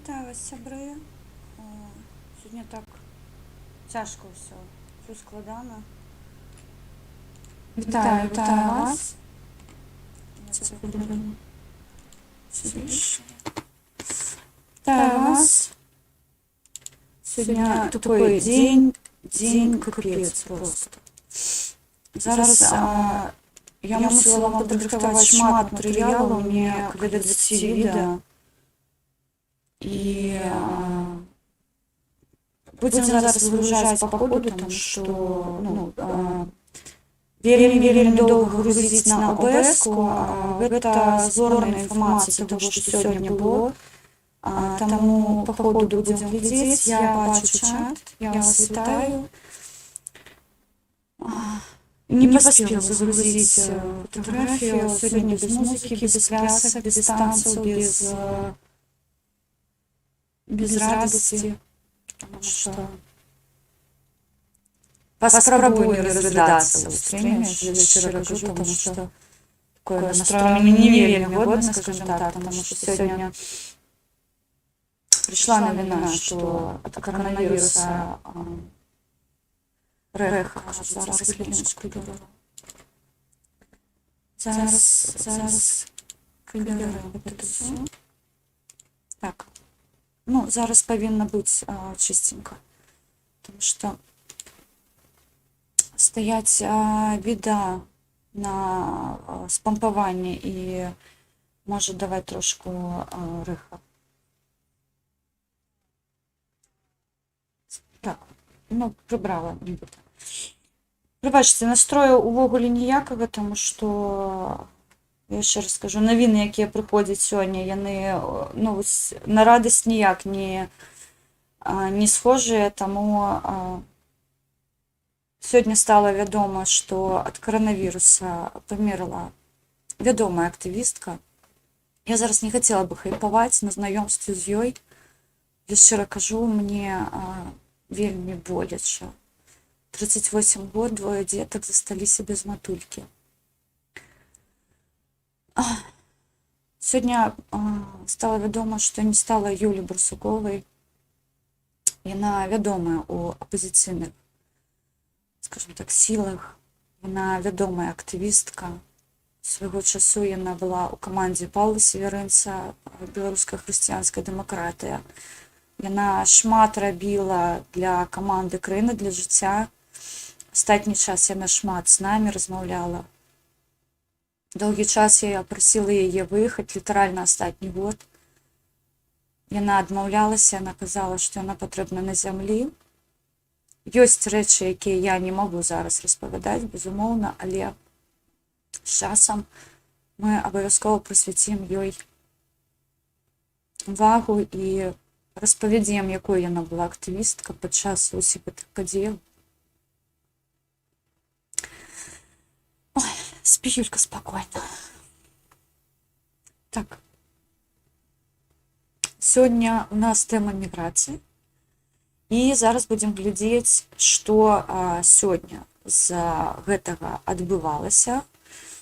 Вітаю вас, сябры. Сьогодні так тяжко все складано. Вітаю вас. Вітаю вас. Сьогодні такий день капець просто. Зараз я мусила вам підготувати шмат матеріалу, мені каля 20 відео. І будем зараз выгружать по ходу, тому що вельмі довго грузить на ОБС-ку. Гэта зборная інфармація того, що сьогодні було. Тому по ходу будем глядеть. Я бачу чат, я вас вітаю. Не поспел загрузить фотографию. Сегодня без музыки, без плясок, без танцев, без радости. Потому что попробую не разрыдаться быстрее, я щиро кажу, потому что такое настроение не вельми годно, скажем так, потому что сегодня пришла новина, что от коронавируса Реха, зараз хвилиночку беру. Зараз приберемо це все. Так. Зараз повинно бути чистенько. Тому що стоять біда на спампування і може давати трошку Реха. Так. Прибрала, нібито. Пробачте, настрою увогуле ніякого, тому що, я ще раз скажу, новини, які приходять сьогодні, яны, на радість ніяк не схожі, тому сьогодні стало відомо, що від коронавіруса померла відома активістка. Я зараз не хотіла би хайпувати на знайомстві з ёй. Я щиро кажу, мені вельмі боляче. 38 год, двое деток засталіся без матульки. Сьогодні стало відомо, що не стало Юлі Барсукової. Вона відома у опозиційних, скажімо так, силах. Вона відома активістка. Свого часу вона була у команді Павла Северинця, Білоруська християнська демократія. Вона шмат робила для команди «Країна для життя». Останній час вона шмат з нами розмовляла. Довгий час я просила її виїхати, літерально останній год. Вона відмовлялася, вона казала, що вона потрібна на землі. Є речі, які я не можу зараз розповідати, безумовно, але з часом ми обов'язково присвятимо їй увагу і розповідаємо, якою вона була активістка під час усіх тих подій. Ой, спи, Юлька, спокійно. Так. Сьогодні у нас тема міграції. І зараз будемо глядіти, що сьогодні з гэтага адбывалася,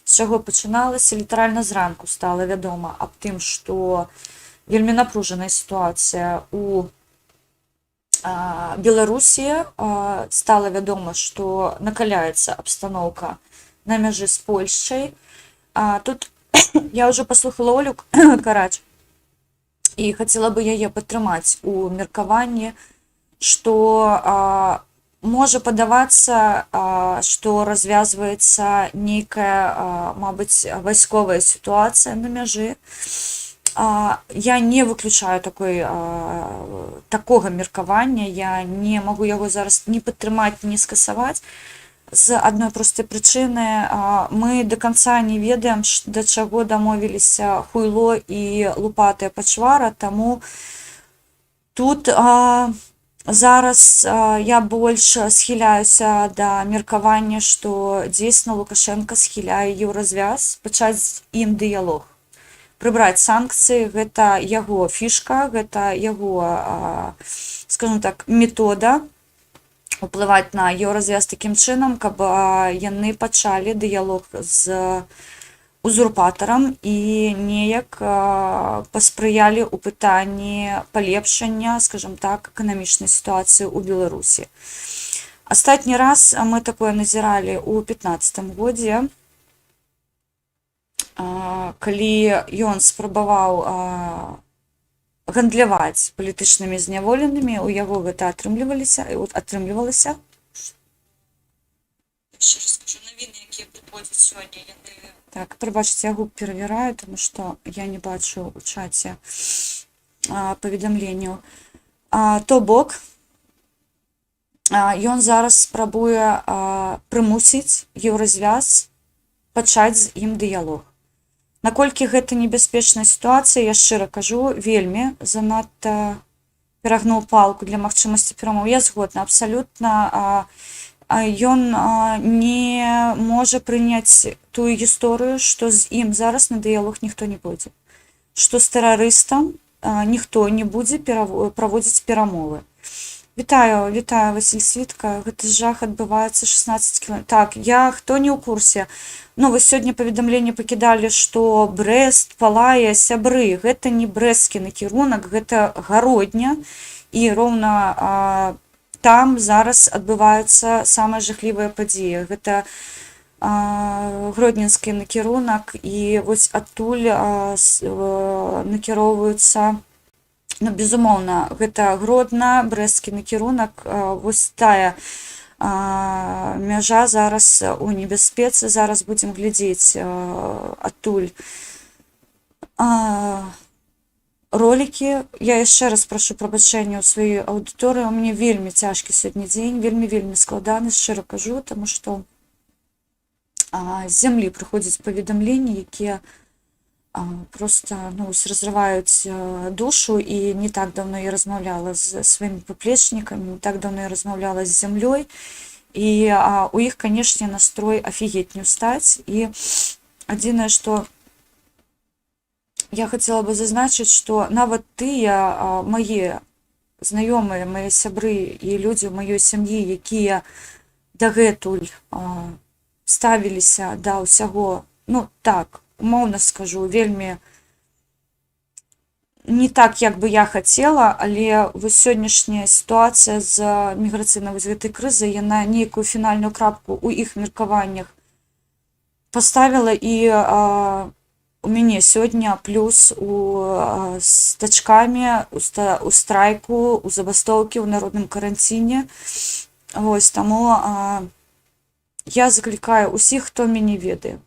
з чого починалося. Літерально зранку стало відомо об тим, що вельмі напружена ситуація у Беларусі. Стало відомо, що накаляється обстановка на межі з Польщею. Тут я вже послухала Олю Карач і хотіла би її підтримати у міркуванні, що може подаватися, що розв'язується нейка, мабуть, військова ситуація на межі. Я не виключаю такого міркування, я не можу його зараз ні підтримати, ні скасувати. З одної простої причини, ми до кінця не ведаємо, до чого домовилися Хуйло і Лупатая Почвара, тому тут зараз я більше схиляюся до міркування, що дійсно Лукашенко схиляє Єврозв'яз, почати з ім діалог. Прибраць санкцыі, гэта яго фішка, гэта яго, скажем так, метода уплываць на Еўразвяз такім чынам, каб яны пачалі дыялог з узурпатарам і неяк паспрыялі ў пытанні палепшання, скажем так, эканамічнай сітуацыі ў Беларусі. Астатні раз мы такое назіралі ў 15-м годзе, калі ён спрабаваў гандляваць палітычнымі зняволенымі, у яго гэта атрымлівалася. Яшчэ раз скажу, навіны, якія прыходзяць сёння, яны... Так, прабачце, я губ перавяраю, тому што я не бачу ў чаце паведамленняў. То бок, ён зараз спрабуе прымусіць еўразвяз пачаць з ім дыялог. Наколькі гэта небяспечная сітуацыя, я шчыра кажу, вельмі занадта перагнуў палку для магчымасці перамоў. Я згодна, абсалютна. Ён не можа прыняць тую гісторыю, што з ім зараз на дыялог ніхто не будзе. Што з тэрарыстам ніхто не будзе праводзіць перамовы. Вітаю, Васіль Світка. Гэты жах адбываецца 16 кіламетраў. Так, хто не ў курсе. Вы сёння паведамленне пакідалі, што Брэст палае, сябры. Гэта не брэсцкі накірунак, гэта Гародня. І роўна там зараз адбываюцца самыя жахлівыя падзеі. Гэта гродненскі накірунак, і вось адтуль накіроўваюцца, безумоўна, гэта Гродна, брэсцкі накірунак, вось тая мяжа зараз у небяспецы. Зараз будзем глядзець адтуль ролікі. Я яшчэ раз прашу прабачэння ў сваёй аўдыторыі. У мяне вельмі цяжкі сёння дзень, вельмі складаны, шчыра кажу, таму што з зямлі прыходзяць паведамленні, якія просто разрываюць душу. І не так даўно я размаўляла з сваімі паплечнікамі, не так даўно я размаўляла з зямлёй, і у іх, канешне, настрой афігеть не ўстаць. І адзінае, што я хацела бы зазначыць, што нават тыя мае знаёмыя, мае сябры і людзі ў маёй сям'і, якія дагэтуль ставіліся да ўсяго, так, умоўна скажу, вельмі не так, як бы я хацела, але вось сённяшняя сітуацыя з міграцыйнай вось гэтай крызай, яна нейкую фінальную крапку ў іх меркаваннях паставіла. І у мяне сёння плюс з дачкамі, у страйку, у забастоўкі, у народным каранціне. Вось, таму я заклікаю усіх, хто мяне ведае.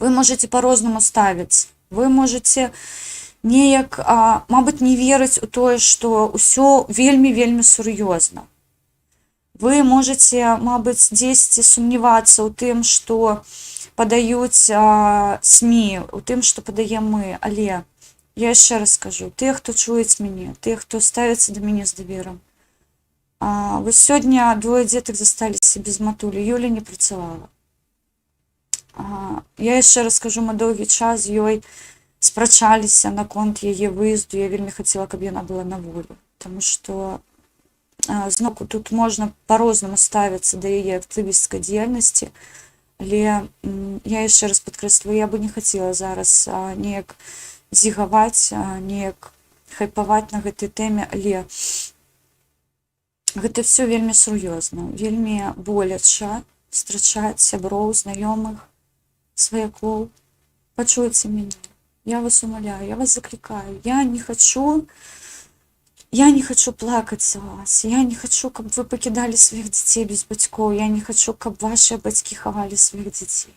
Вы можете по-рознаму ставіцца. Вы можете неяк, мабыць, не верыць у тое, што ўсё вельмі сур'ёзна. Вы можете, мабыць, дзесьці сумнявацца ў тым, што падаюць СМІ, у тым, што падаем мы. Але я яшчэ раз скажу, тыя, хто чуюць мяне, тыя, хто ставіцца да мяне з даверам. Вось сёння 2 дзетак засталіся без матулі. Юля не працавала. Я яшчэ раз скажу, мы доўгі час з ёй спрачаліся наконт яе выезду. Я вельмі хацела, каб яна была на волі. Таму што зноку тут можна па-рознаму ставіцца да яе актывісцкай дзейнасці. Але я яшчэ раз падкрэслю, я бы не хацела зараз неяк зігаваць, неяк хайпаваць на гэтай тэме, але гэта все вельмі сур'ёзна, вельмі боляча страчаць сяброў, знаёмых, сваякоў. Пачуйце мяне. Я вас умоляю, я вас заклікаю. Я не хочу плакаць за вас. Я не хочу, каб вы пакідалі сваіх дзяцей без бацькоў. Я не хочу, каб вашыя бацькі хавалі сваіх дзяцей.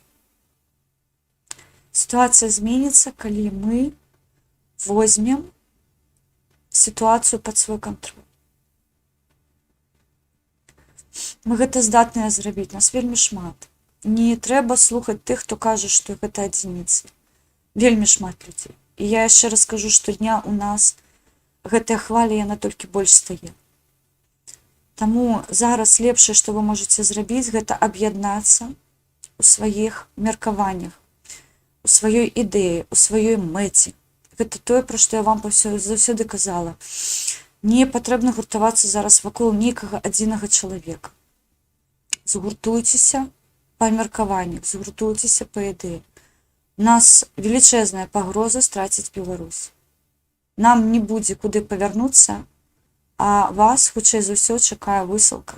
Сітуацыя зменіцца, калі мы возьмем сітуацыю пад свой кантроль. Мы гэта здатныя зрабіць, нас вельмі шмат. Не трэба слухаць тых, хто кажа, што гэта адзініцы. Вельмі шмат людзей. І я яшчэ раз кажу, штодня у нас гэтая хваля, яна толькі больш стае. Таму зараз лепшае, што вы можаце зрабіць, гэта аб'яднацца у сваіх меркаваннях, у сваёй ідэі, у сваёй мэце. Гэта тое, пра што я вам заўсёды казала. Не патрэбна гуртавацца зараз вакол нейкага адзінага чалавека. Згуртуйцеся па меркаваннях, згуртуйцеся па ідэі. У нас велічезная пагроза страціць Беларусь. Нам не будзе куды павярнуцца, а вас, хутчэй за ўсё, чакае высылка.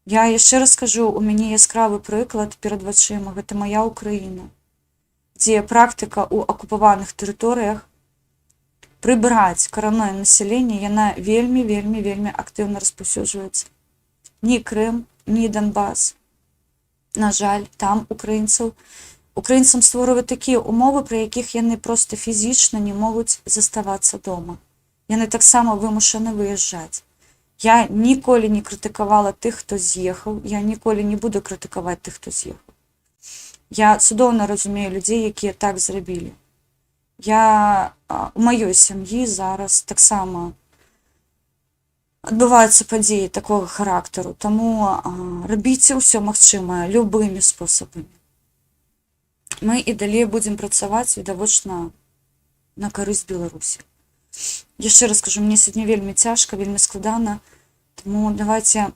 Я яшчэ раз скажу, у мяне яскравы прыклад перад вачыма, гэта моя Украіна, дзе практыка ў акупаваных тэрыторыях прыбраць карэнное насяленне, яна вельмі актыўна распаўсюджваецца. Ні Крым, ні Донбас. На жаль, там украінцам створюваць такія умовы, пры якіх яны проста фізічна не могуць заставацца дома. Яны таксама вымушаны выязджаць. Я ніколі не крытыкавала тых, хто з'ехаў, я ніколі не буду крытыкаваць тых, хто з'ехаў. Я цудоўна разумею людзей, якія так зрабілі. У маёй сям'і зараз таксама адбываюцца падзеі такога характару, таму рабіце ўсё магчымае любымі спосабамі. Мы і далей будзем працаваць відавочна на карысць Беларусі. Яшчэ раз скажу, мне сёння вельмі цяжка, вельмі складана, таму давайте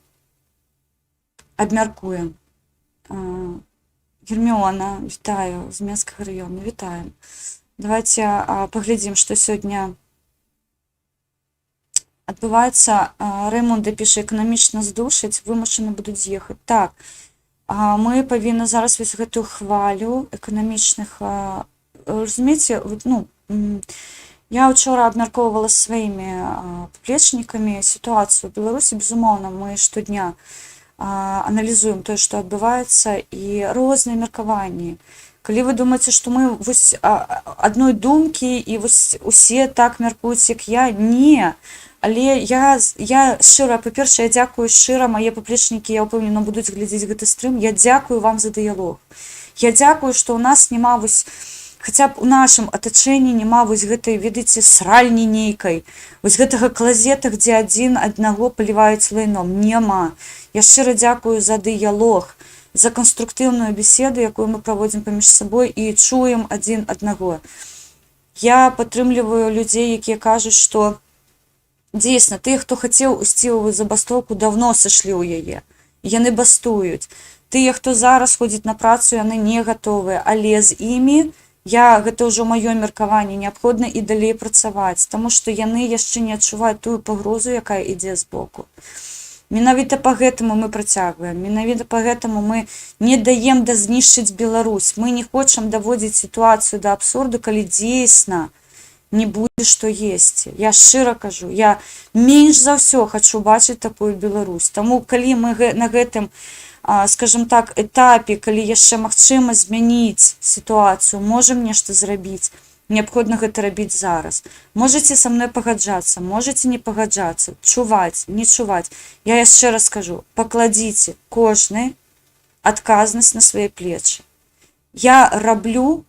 абмяркуем. Герміона, вітаю, з Менскага раёна, вітаем. Давайте паглядзім, што сёння адбываецца. Раймонда піша, эканамічна здушаць, вымушаны будуць з'ехаць. Так, мы павінны зараз вось гэтую хвалю эканамічных, разумееце, я учора абмяркоўвала сваімі паплечнікамі сітуацыю ў Беларусі. Безумоўна, мы штодня аналізуем тое, што адбываецца, і розныя меркаванні. Калі вы думаеце, што мы вось адной думкі і вось усе так мяркуюць, як я, не. Але я шчыра, па-першае, я дзякую шчыра, мае паплечнікі, я ўпэўнена, будуць глядзець гэты стрым. Я дзякую вам за дыялог. Я дзякую, што ў нас няма вось, хаця б у нашым атачэнні няма вось гэтай, ведаеце, сральні нейкай, вось гэтага клазета, дзе адзін аднаго паліваюць лайном. Няма. Я шчыра дзякую за дыялог, за канструктыўную беседу, якую мы праводзім паміж сабой і чуем адзін аднаго. Я падтрымліваю людзей, якія кажуць, што дзейсна, тыя, хто хацеў ісці ў забастоўку, даўно сышлі ў яе. Яны бастуюць. Тыя, хто зараз ходзіць на працу, яны не гатовыя, але з імі, гэта ўжо маё меркаванне, неабходна і далей працаваць, таму што яны яшчэ не адчуваюць тую пагрозу, якая ідзе збоку. Менавіта па гэтаму мы працягваем, менавіта па гэтаму мы не даем знішчыць Беларусь. Мы не хочам даводзіць сітуацыю да абсурду, калі дзейсна не будзе што есці. Я шчыра кажу, я менш за ўсё хачу бачыць такую Беларусь. Таму калі мы на гэтым, скажем так, этапе, калі яшчэ магчыма змяніць сітуацыю, можам нешта зрабіць, неабходна гэта рабіць зараз. Можаце са мной пагаджацца, можаце не пагаджацца, чуваць, не чуваць. Я яшчэ раз скажу, пакладзіце кожны адказнасць на свае плечы. Я раблю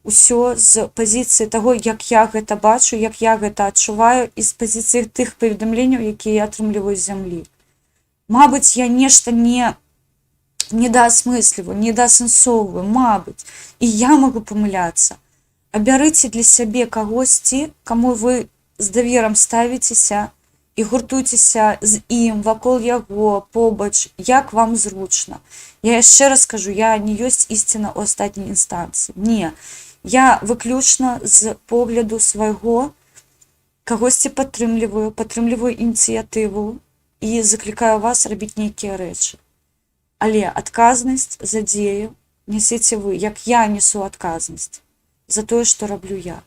ўсё з пазіцыі таго, як я гэта бачу, як я гэта адчуваю, і з пазіцыі тых паведамленняў, якія я атрымліваю з зямлі. Мабыць, я нешта недоасмысліваю, недоасэнсоўваю, мабыць, і я магу памыляцца. Абярыце для сябе кагосьці, каму вы з даверам ставіцеся і гуртуйцеся з ім, вакол яго, побач, як вам зручна. Я яшчэ раз скажу, я не ёсць ісціна ў астатняй інстанцыі. Не. Я выключна з погляду свайго кагосьці падтрымліваю ініцыятыву і заклікаю вас рабіць нейкія рэчы. Але адказнасць за дзею нясеце вы, як я несу адказнасць за тое, што раблю я.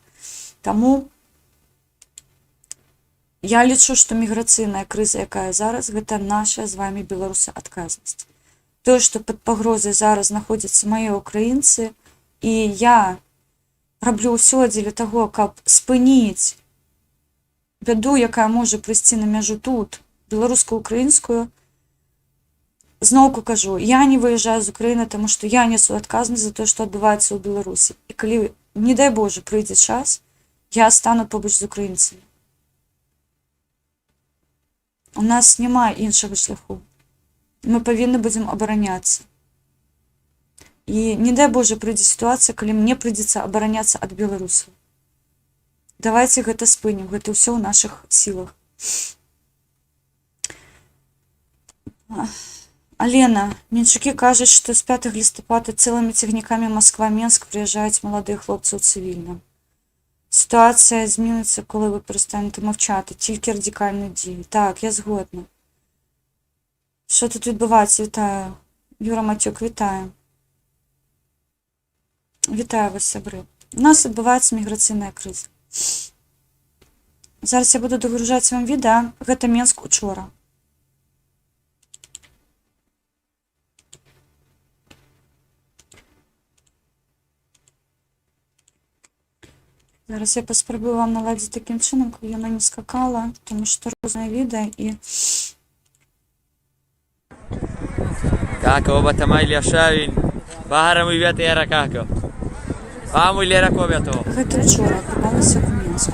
Таму я лічу, што міграцыйная крыза, якая зараз, гэта наша з вамі, беларусы, адказнасць. Тое, што пад пагрозай зараз знаходзяцца мае украінцы, і я раблю ўсё дзеля таго, каб спыніць бяду, якая можа прыйсці на мяжу тут, беларуска-украінскую. Зноўку кажу, я не выязджаю з Украіны, таму што я несу адказнасць за тое, што адбываецца ў Беларусі. І калі, не дай Божа, прыйдзе час, я стану побач з украінцамі. У нас няма іншага шляху. Мы павінны будзем абараняцца. І не дай Божа, прыйдзе сітуацыя, калі мне прыйдзецца абараняцца ад беларусаў. Давайце гэта спынім, гэта ўсё ў нашых сілах. Алена, Мінчукі кажуть, що з 5 листопада цілими цягніками Москва-Мінськ приїжджають молоді хлопці у цивільному. Ситуація зміниться, коли ви перестанете мовчати. Тільки радикальні дії. Так, я згодна. Що тут відбувається? Вітаю. Юра Матюк, вітаю. Вітаю вас, сябри. У нас відбувається міграційна криза. Зараз я буду догружати вам відео. Гэта Мінськ учора. Зараз я поспробую вам наладити таким чином, коли я не скакала, тому що різне відео і... Kako, bata mailja šavin, bahara mu vjeti era kako. A mu ljera ko vjeto. Гэта вчора оказалася в Мінську.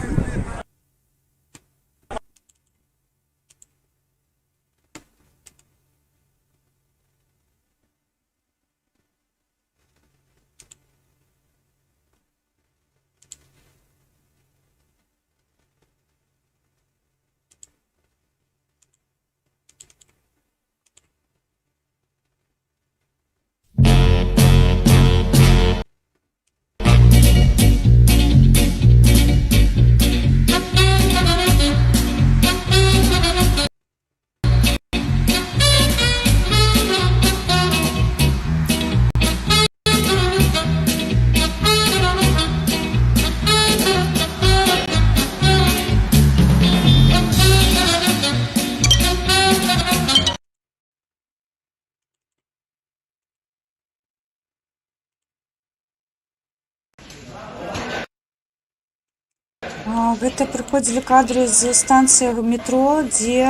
Гэта прыходзілі кадры з станцыі метро, дзе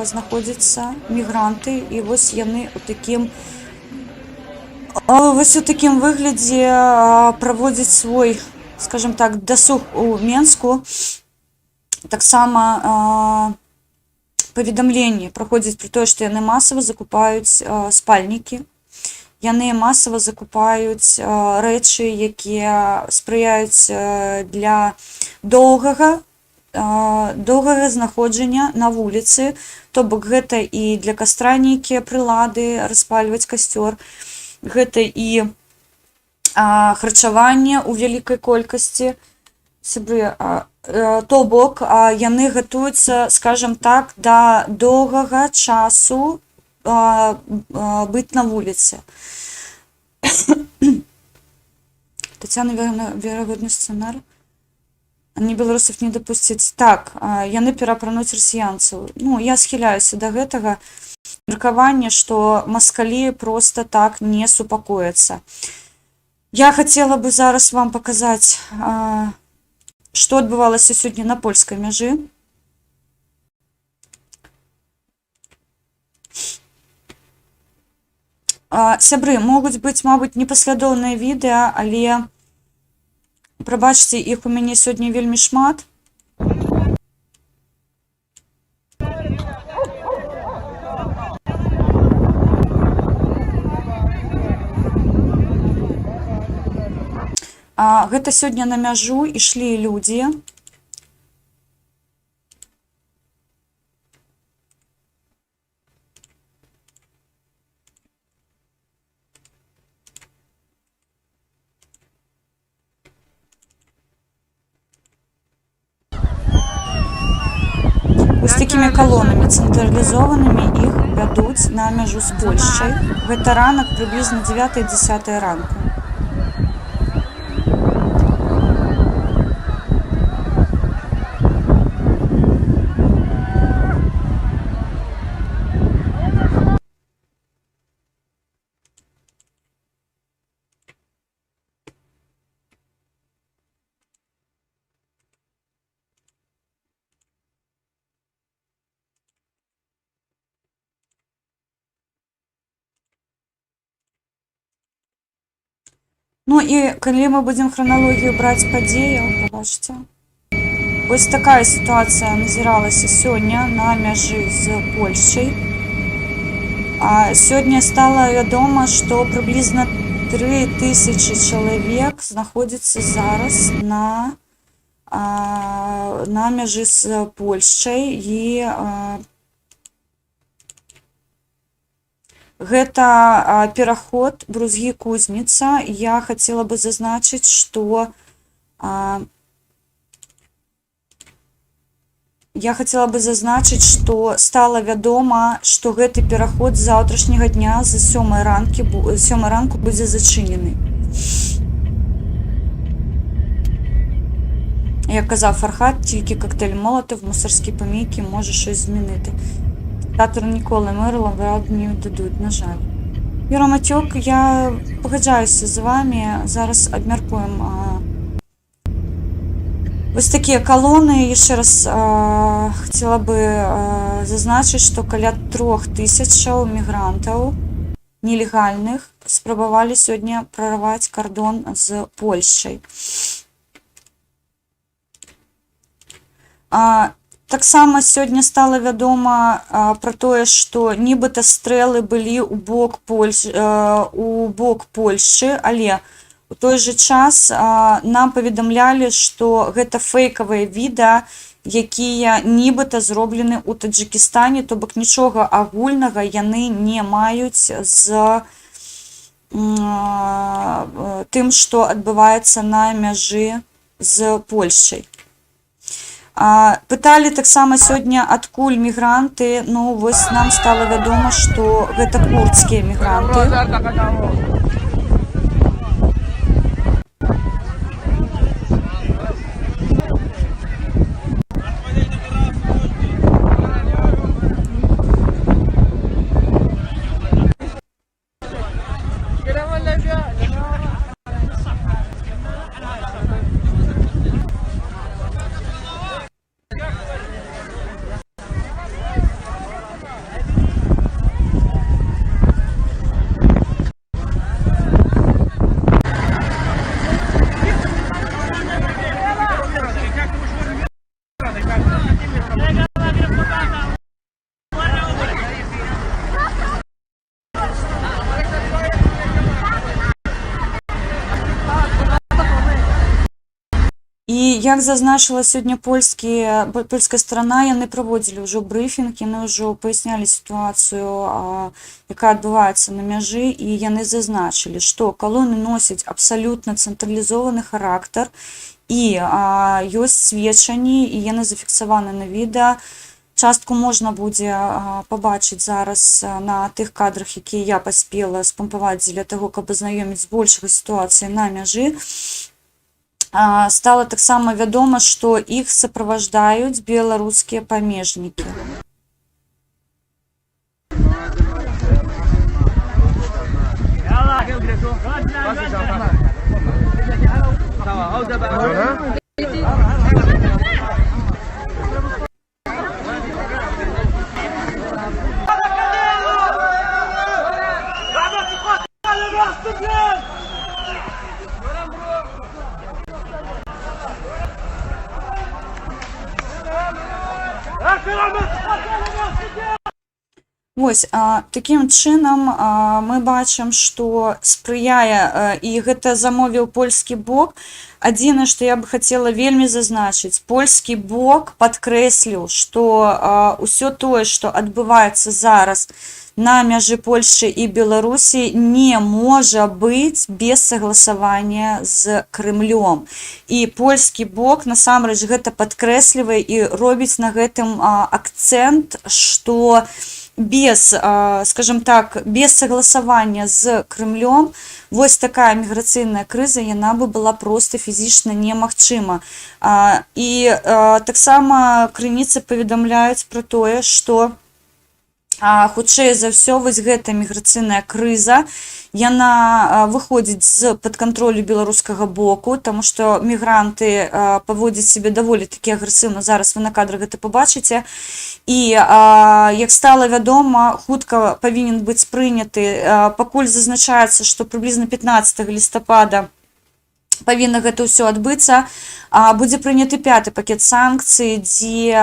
знаходзяцца мігранты, і вось яны ў такім выглядзе праводзяць свой, скажем так, дасуг у Мінску. Таксама паведамленні праходзяць пра тое, што яны масава закупаюць спальнікі. Яны масава закупаюць рэчы, якія спрыяюць для доўгага знаходжання на вуліцы, то бок гэта і для кастра нейкія прылады, распальваць касцёр, гэта і харчаванне ў вялікай колькасці. Сябры, то бок яны гатуюцца, скажем так, да доўгага часу быць на вуліцы. Тетяна, верагодны сцэнар. Не беларусаў не дапусціць. Так, яны пераапрануць расіянцаў. Ну, я схіляюся да гэтага меркавання, што маскалі проста так не супакояцца. Я хацела бы зараз вам паказаць, што адбывалася сёння на польскай мяжы. Сябры, могуць быць, мабыць, непаслядоўныя відэа, але, прабачце, іх у мяне сёння вельмі шмат. Гэта сёння на мяжу ішлі людзі. Вось такімі калонамі цэнтралізованымі іх вядуць на мяжу з Польшчай. Гэта ранак, прыблізна 9-10 ранку. Ну і калі мы будзем храналогію браць падзеяў, пабачце. Вось такая сітуацыя назіралася сёння на мяжы з Польшчай. Сёння стала вядома, што прыблізна 3000 чалавек знаходзіцца зараз на мяжы з Польшчай і Гэта пераход Брузгі-Кузніца. Я хацела бы зазначыць, што стала вядома, што гэты пераход з заўтрашняга дня з 7 ранку будзе зачынены. Як казав Фархад, тільки коктейль Молотов, мусорські помійки може щось змінити. Диктатор ніколи миру вряд не дадуть, на жаль. Юра Матюк, я погоджаюся з вами. Зараз обміркуємо ось такі колони. І ще раз хотіла би зазначити, що каля 3000 мігрантів нелегальних спробували сьогодні прорвати кордон з Польщею. Так само сьогодні стало відомо про те, що нібито стріли були у бок Польщі, але у той же час нам повідомляли, що це фейкові відео, які нібито зроблені у Таджикистані, тобто нічого агульного вони не мають з тим, що відбувається на межі з Польщею. Пытали так само сьогодні, адкуль мігранти. Ну, ось нам стало відомо, що це курдські мігранти. І як зазначила сьогодні польська сторона, вони проводили вже брифінг, вони вже поясняли ситуацію, яка відбувається на межі, і вони зазначили, що колони носять абсолютно централізований характер, і є свідчення, і вони зафіксовані на відео. Частку можна буде побачити зараз на тих кадрах, які я поспіла спомпувати для того, щоб ознайомити з більшою ситуацією на межі. Стало так само відомо, що їх супроводжують білоруські памежники. Ось, таким чином ми бачимо, що сприяє, і гэта замовіў польскі бок. Адзінае, што я бы хацела вельмі зазначыць, польскі бок падкрэсліў, што ўсё тое, што адбываецца зараз на мяжы Польшчы і Беларусі, не можа быць без сагласавання з Крымлём. І польскі бок насамрэч гэта падкрэслівае і робіць на гэтым акцэнт, што без, скажем так, без согласования с Кремлем, вось такая міграцыйная крыза, яна бы была просто фізічна немагчыма. І таксама крыніцы паведамляюць про тое, што хутчэй за ўсё вось гэта міграцыйная крыза, яна выходзіць з-пад кантролю беларускага боку, таму што мігранты паводзяць сябе даволі такі агрэсіўна, зараз вы на кадрах гэта пабачыце. І, як стала вядома, хутка павінен быць прыняты, пакуль зазначаецца, што прыблізна 15 лістапада павінна гэта ўсё адбыцца, будзе прыняты 5-й пакет санкцый, дзе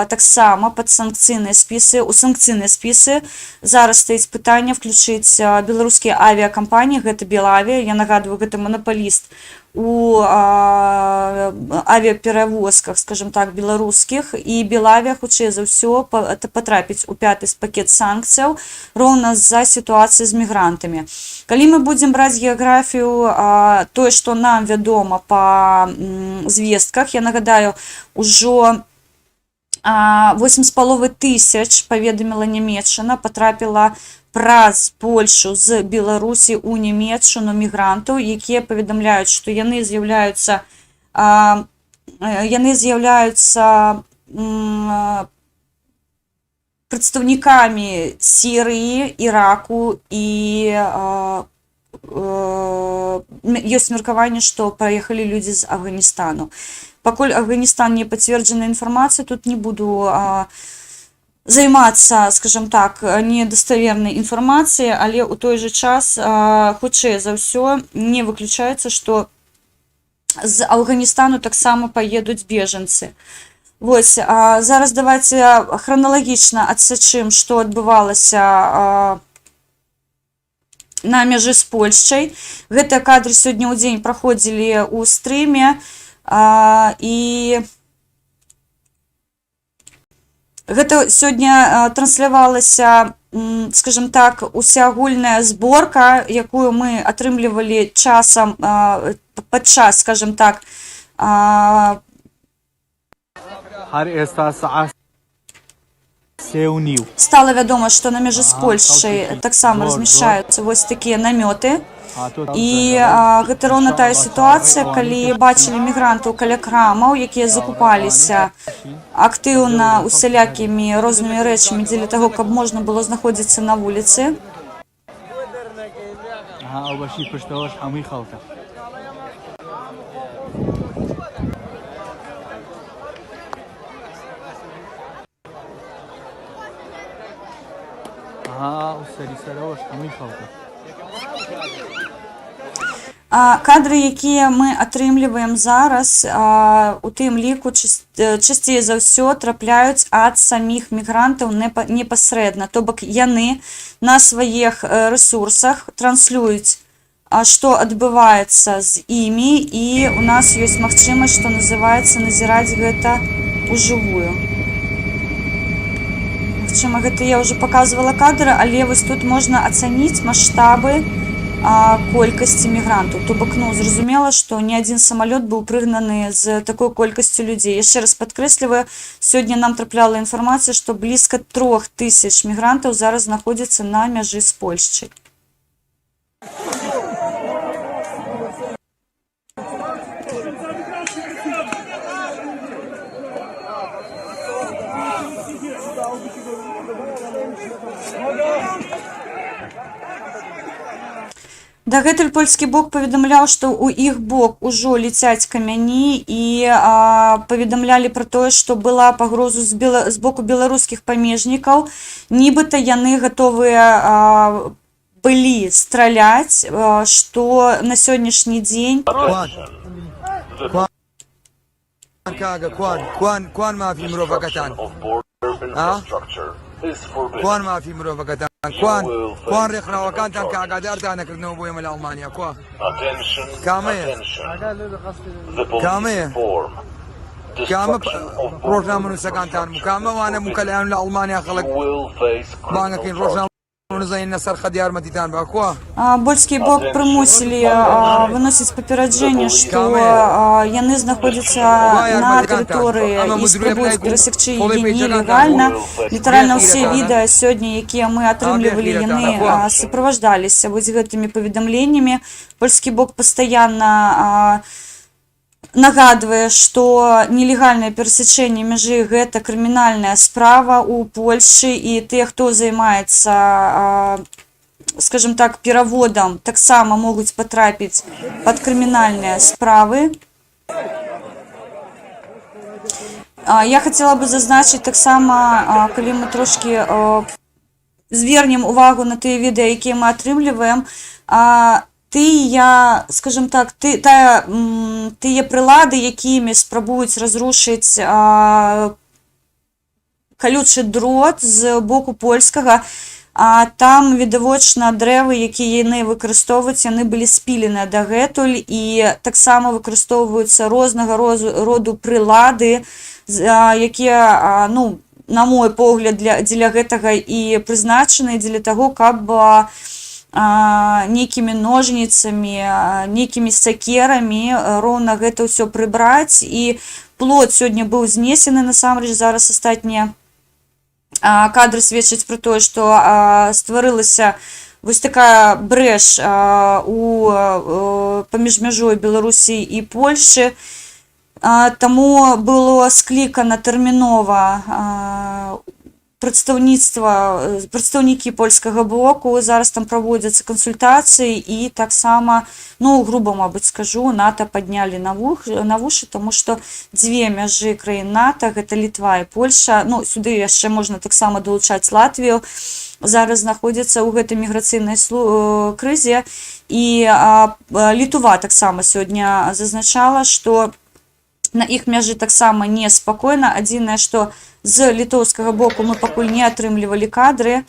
таксама пад санкцыйныя спісы, у санкцыйныя спісы зараз стаіць пытанне включыць беларускія авіякампаніі, гэта Белавія, я нагадваю, гэта манапаліст у авіаперевозках, скажімо так, беларускіх, і Белавія, хутчэй за ўсё, патрапіць у 5-й пакет санкцыяў роўна з-за сітуацыі з мігрантамі. Калі мы будзем браць геаграфію тое, што нам вядома па звестках, я нагадаю, ужо 8,5 тысяч, паведаміла Нямецчына, патрапіла праз Польшу з Беларусі ў Нямецчыну мігрантаў, якія паведамляюць, што яны з'яўляюцца прадстаўнікамі Сірыі, Іраку, і ёсць меркаванне, што праехалі людзі з Афганістану. Пакуль Афганістан не пацверджана інфармацыя, тут не буду займацца, скажем так, недаставернай інфармацыяй, але ў той жа час, хутчэй за ўсё, не выключаецца, што з Афганістану таксама паедуць бежанцы. Вось, зараз давайте храналагічна адсачым, што адбывалася на мяжы з Польшчай. Гэтыя кадры сёння ў дзень праходзілі ў стрыме, і гэта сёння транслявалася, скажем так, усеагульная зборка, якую мы атрымлівалі часам падчас, скажем так, стала вядома, што на мяжы з Польшчай таксама размяшчаюцца вось такія намёты. І гэта роўна тая сітуацыя, калі бачылі мігрантаў каля крамаў, якія закупаліся актыўна усялякімі рознымі рэчамі дзеля таго, каб можна было знаходзіцца на вуліцы. Кадры, якія мы атрымліваем зараз, у тым ліку часцей за ўсё трапляюць ад саміх мігрантаў непасрэдна. То бок яны на сваіх рэсурсах транслююць, што адбываецца з імі, і у нас ёсць магчымасць, што называецца, назіраць гэта ўжывую. Магчыма, гэта я ўжо паказвала кадры, але вось тут можна ацаніць маштабы колькасці мігрантаў. То бок, зразумела, што ні адзін самалёт быў прыгнаны з такой колькасцю людзей. Яшчэ раз падкрэсліваю, сёння нам трапляла інфармацыя, што блізка 3000 мігрантаў зараз знаходзяцца на мяжы з Польшчай. Дагэтуль польскі бок паведамляў, што ў іх бок ужо ляцяць камяні, і паведамлялі пра тое, што была пагроза з боку беларускіх памежнікаў. Нібыта яны гатовыя былі страляць, што на сённяшні дзень كوان ما في مروفقتان كوان ريخنا وكانتان كاقادارتان كردنو بويا من ألمانيا كوان كامية كامة روجنا منو سكانتان مكامة وانا مكاليان لألمانيا خلق بانا كين روجنا Польскі бок прымусілі выносіць папераджэнне, што яны знаходзяцца на тэрыторыі і спрабуюць перасекчы яе нелегальна. Літаральна ўсе відэа сёння, якія мы атрымлівалі, яны суправаждаліся вось гэтымі паведамленнямі. Польскі бок пастаянна нагадвае, што нелегальнае перасячэнне мяжы – гэта крымінальная справа ў Польшчы, і тыя, хто займаецца, скажем так, пераводам, таксама могуць патрапіць пад крымінальныя справы. Я хацела бы зазначыць таксама, калі мы трошкі звернем увагу на тыя відэа, якія мы атрымліваем, тыя, скажем так, тыя прылады, якімі спрабуюць разрушыць калючы дрот з боку польскага, А там відавочна дрэвы, якія яны выкарыстоўваюць, яны былі спілены дагэтуль і таксама выкарыстоўваюцца рознага роду прылады, якія, ну, на мой погляд, дзеля гэтага і прызначаны, дзеля таго, каб нейкімі ножніцамі, нейкімі сакерамі роўна гэта ўсё прыбраць. І плот сёння быў знесены, насамрэч зараз астатнія кадры сведчаць пра тое, што стварылася вось такая брэш паміж мяжой Беларусі і Польшчы. Таму было склікана тэрмінова прадстаўнікі польскага боку, зараз там праводзяцца кансультацыі і таксама, ну, груба, мабыць, скажу, НАТО паднялі на вушы, таму што дзве мяжы краін НАТО, гэта Літва і Польша, ну, сюды яшчэ можна таксама далучаць Латвію, зараз знаходзяцца ў гэтай міграцыйнай крызе, і Літва таксама сёння зазначала, што на іх мяжы таксама неспакойна. Адзінае, што з літоўскага боку мы пакуль не атрымлівалі кадры,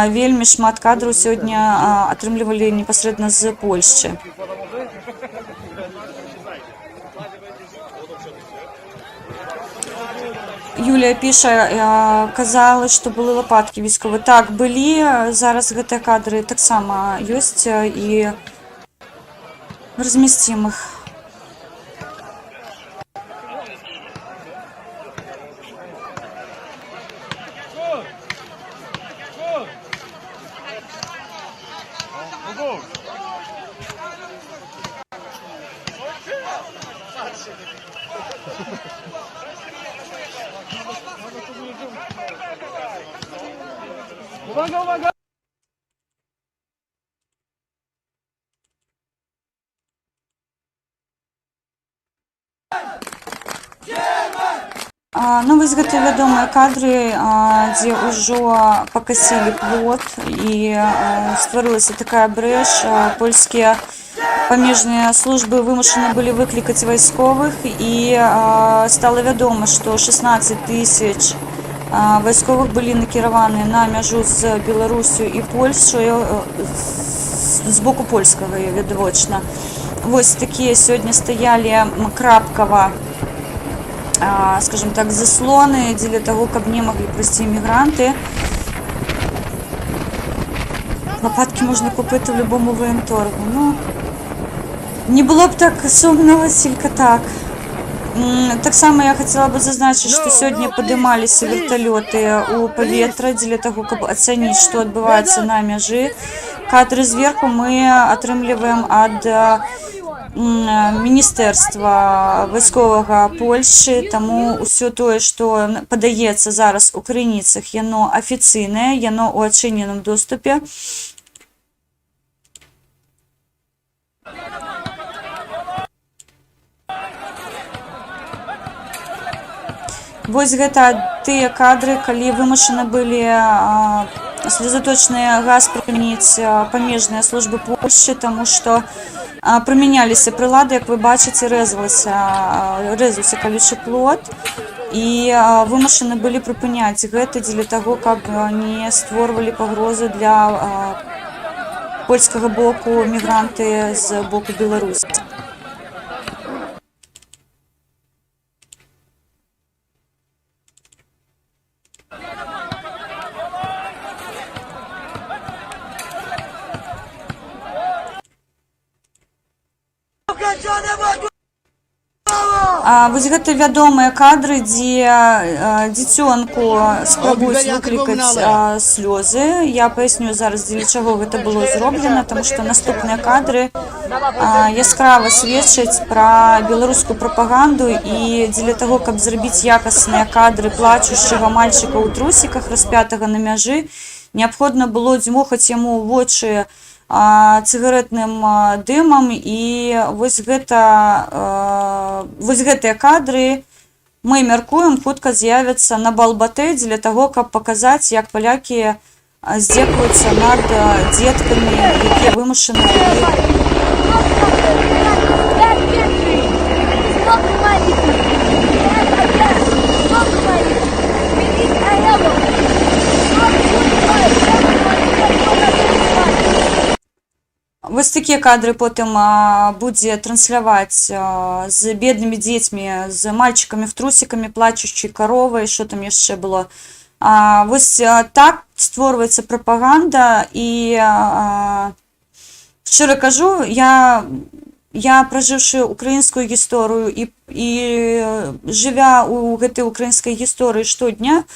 вельмі шмат кадраў сёння атрымлівалі непасрэдна з Польшчы. Юлія піша, казала, што былі лапаткі військовыя. Так, былі, зараз гэтыя кадры таксама ёсць і размясцім іх. Ну, вось гэта вядомыя кадры, дзе ўжо пакасілі плот і стварылася такая брэш. Польскія памежныя службы вымушаны былі выклікаць вайсковых, і стала вядома, што 16 000 вайсковых былі накіраваны на мяжу з Беларусю і Польшчаю, з боку польскага, відавочна. Вось такія сёння стаялі крапкава, скажем так, заслоны дзеля таго, каб не маглі прыйсці мігранты. Лопатки можна купити в любому воєнторгу. Ну, не було б так сумно, тільки так. Так само я хотела бы зазначить, что сегодня поднимались вертолеты у паветра для того, чтобы оценить, что отбывается на мяжи. Кадры сверху мы атрымліваем ад Міністэрства вайсковага Польшчы, таму ўсё тое, што падаецца зараз у крыніцах, яно афіцыйнае, яно ў адчыненым доступе. Вось гэта тыя кадры, калі вымушаны былі слезаточны газ прымяніць памежныя службы Польшчы, таму што прымяняліся прылады, як вы бачыце, рэзаўся калючы плот, і вымушаны былі прыпыняць гэта дзеля таго, каб не створвалі пагрозу для польскага боку мігранты з боку Беларусі. Вось гэта вядомыя кадры, дзе дзіцёнку спрабуюць выклікаць слёзы. Я паясню зараз, дзеля чаго гэта было зроблена, таму што наступныя кадры яскрава сведчаць пра беларускую прапаганду, і дзеля таго, каб зрабіць якасныя кадры плачушчага мальчыка ў трусіках, распятага на мяжы, неабходна было дзьмухаць яму ў вочы цыгаретным дымам, і вось гэтыя кадры, мы мяркуем, хутка з'явяцца на Балбатэ дзеля таго, каб паказаць, як палякі здзекуюцца над дзеткамі, якія вымушаны былі вось такія кадры потым будзе трансляваць з беднымі дзецьмі, з мальчикамі в трусікамі, плачучай каровай, што там яшчэ было. Вось так створваецца прапаганда, і шчыра кажу, я пражыўшы украінскую гісторыю і жывя ў гэтай украінскай гісторыі штодня,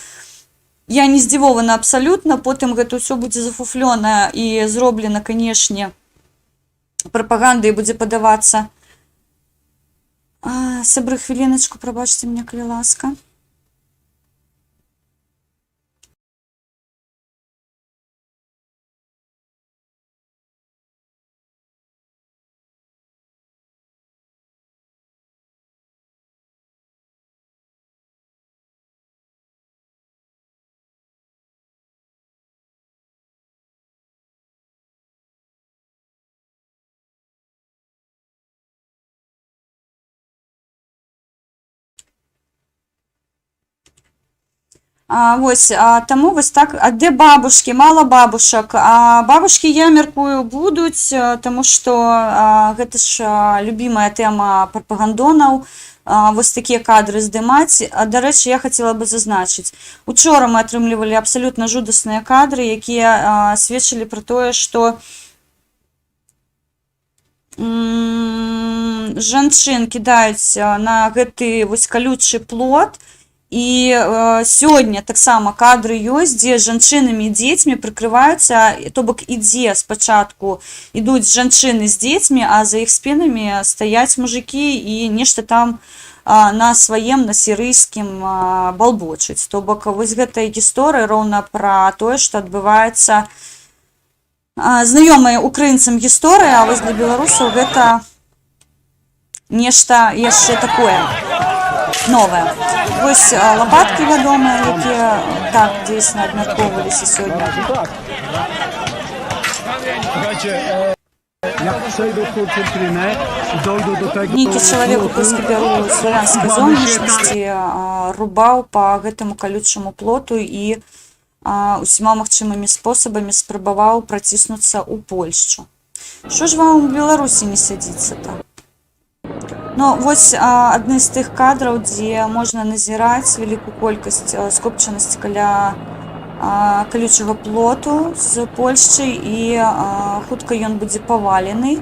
я не здзівована абсалютна, потым гэта ўсё будзе зафуфлёна і зроблена, канешне, прапагандай, будзе падавацца. Сябры, хвіліначку, прабачце мне, калі ласка. Вось, таму вось так, де бабушкі, мала бабушак. Бабушкі, я мяркую, будуць, таму што гэта ж любімая тэма прапагандонаў, вось такія кадры здымаць. Дарэчы, я хацела бы зазначыць, учора мы атрымлівалі абсалютна жудасныя кадры, якія сведчылі пра тое, што жанчын кідаюць на гэты вось калючы плот. І сёння таксама кадры ёсць, дзе жанчынамі і дзецьмі прыкрываюцца, то бок ідзе спачатку, ідуць жанчыны з дзецьмі, а за іх спінамі стаяць мужыкі і нешта там на сваем, на сірыйскім балбочуць. То бок вось гэтая гісторыя роўна пра тое, што адбываецца, знаёмая украінцам гісторыя, а вось для беларусаў гэта нешта яшчэ такое новае. Вось лапаткі вядомыя, якія так дзейсна абмяркоўваліся сёння. Нейкі чалавек у польскай славянскай зовнішнасці рубаў па гэтаму калючаму плоту і усіма магчымымі спосабамі спрабаваў праціснуцца ў Польшчу. Што ж вам у Беларусі не сядзіцца там? Ну, вось адны з тых кадраў, дзе можна назіраць вялікую колькасць скупчанасць каля калючага плоту з Польшчай, і хутка ён будзе павалены.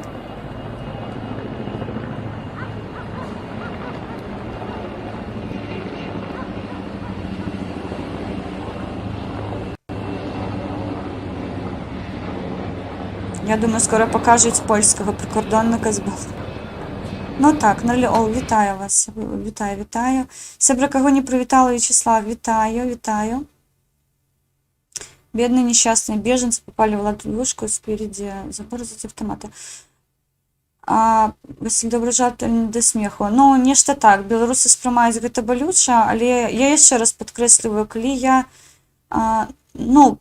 Я думаю, скоро пакажуць польскага прыкордонніка з Беларусі. Ну так, вітаю вас, вітаю. Сябра, каго не прывітала, Вячеслав, вітаю. Бедные несчастные беженцы попали в ловушку спереди забора за автомата. Василь, добрый жарт не да смеху. Ну, нешта так, беларусы спрымаюць гэта балюча, але я яшчэ раз падкрэсліваю, калі я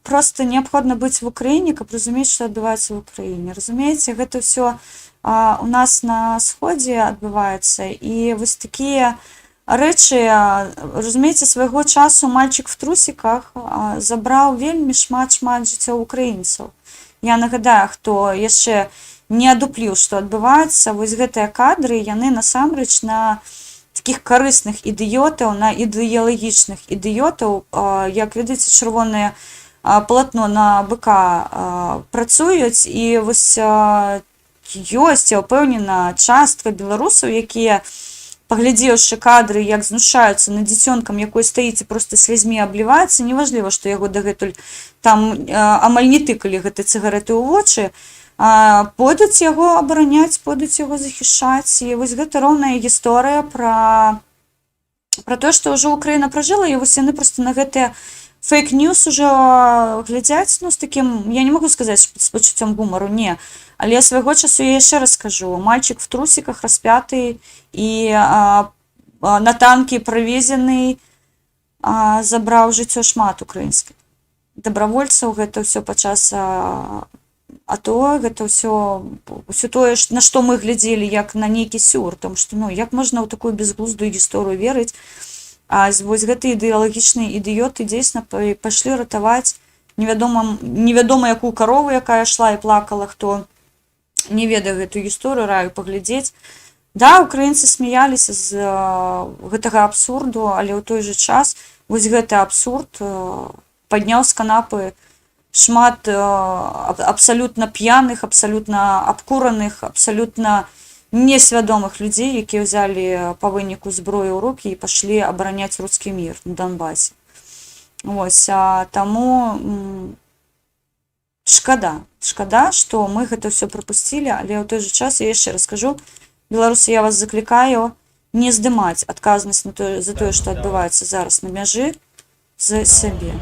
просто неабходна быць в Украіне, каб разумець, што адбываецца в Украіне. Разумееце, гэта ўсё у нас на сходзе адбываецца, і вось такія рэчы, разумееце, свайго часу мальчик в трусіках забраў вельмі шмат жыццёў украінцаў. Я нагадаю, хто яшчэ не адупліў, што адбываецца, вось гэтыя кадры, яны насамрэч на такіх карысных ідыётаў, на ідэалагічных ідыётаў, як ведаеце, чырвонае палатно на быка працуюць, і вось ёсць, я ўпэўнена, частка беларусаў, якія, паглядзеўшы кадры, як знушаюцца над дзіцёнкам, якой стаіць і проста слязьмі абліваецца, неважліва, што яго дагэтуль там амаль не тыкалі гэтай цыгарэты ў вочы, пойдуць яго абараняць, пойдуць яго захішаць. І вось гэта роўная гісторыя пра тое, што ўжо Украіна пражыла, і вось яны проста на гэтыя фейк-ньюс ужо глядзяць, з такім, я не магу сказаць, з пачуццём гумару, не. Але свайго часу я яшчэ раз скажу, мальчик в трусіках распяты і на танкі прывезены, забраў жыццё шмат украінскіх дабравольцаў. Гэта ўсё падчас АТО, гэта ўсё тое, на што мы глядзелі, як на нейкі сюр, тому што, як можна ў такую безглуздую гісторыю верыць. А вось гэтыя ідэалагічныя ідыёты дзейсна пайшлі ратаваць невядома якую карову, якая шла і плакала, хто не ведае гэтую гісторыю, раю паглядзець. Да, украінцы смяяліся з гэтага абсурду, але ў той жа час вось гэты абсурд падняў з канапы шмат абсалютна п'яных, абсалютна абкураных, абсалютна несвядомых людзей, якія ўзялі па выніку зброю ў рукі і пашлі абараняць рускі мір на Донбасе. Вось, таму шкада, што мы гэта ўсё прапусцілі, але ў той жа час я яшчэ раз кажу, беларусы, я вас заклікаю не здымаць адказнасць за тое, што адбываецца зараз на мяжы, з сябе.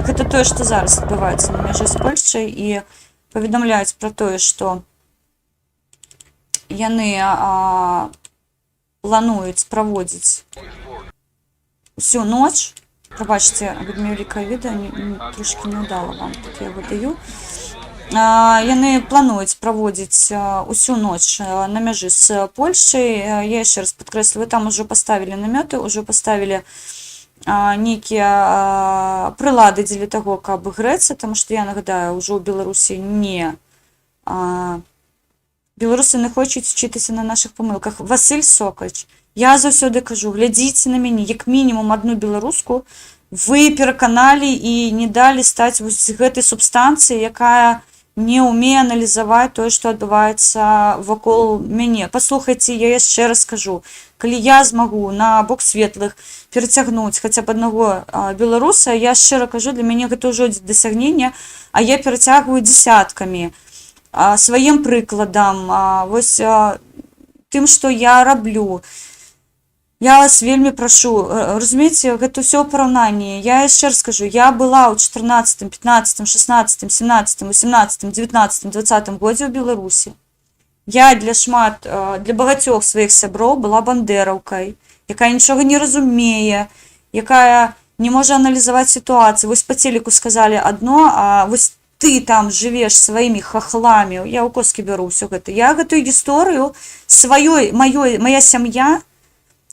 Гэта тое, што зараз адбываецца на мяжы з Польшчай, і паведамляюць пра тое, што яны плануюць праводзіць усю ноч. Прабачце, вельмі вялікае відэа, трошкі няўдала вам, так я яго даю. Яны плануюць праводзіць усю ноч на мяжы з Польшчай. Я яшчэ раз падкрэсліваю, там ужо паставілі намёты, ужо паставілі нейкія прылады дзеля таго, каб грэцца, таму што, я нагадаю, ужо ў Беларусі беларусы не хочуць вчитися на наших помилках. Василь Сокач, я заўсёды кажу, глядзіце на мяне, як мінімум одну беларуску вы пераканалі і не далі стаць вось гэтай субстанцыі, якая не умее аналізаваць тое, што адбываецца вакол мяне. Паслухайце, я яшчэ раз скажу, калі я змагу на бок светлых перацягнуць хаця б аднаго беларуса, я шчыра кажу, для мяне гэта ўжо дасягненне, а я перацягваю дзесяткамі сваім прыкладам, вось тым, што я раблю. Я вас вельмі прашу, разумееце, гэта ўсё ў параўнанні. Я яшчэ раз скажу, я была ў 14, 15, 16, 17, 18, 19, 20 годзе ў Беларусі. Я для багацьох сваіх сяброў была бандераўкай, якая нічога не разумее, якая не можа аналізаваць сітуацыю. Вось па телеку сказалі адно, а вось ты там жывеш сваімі хахламі. Я ў коскі бяру ўсё гэта. Я гэтую гісторыю моя сям'я,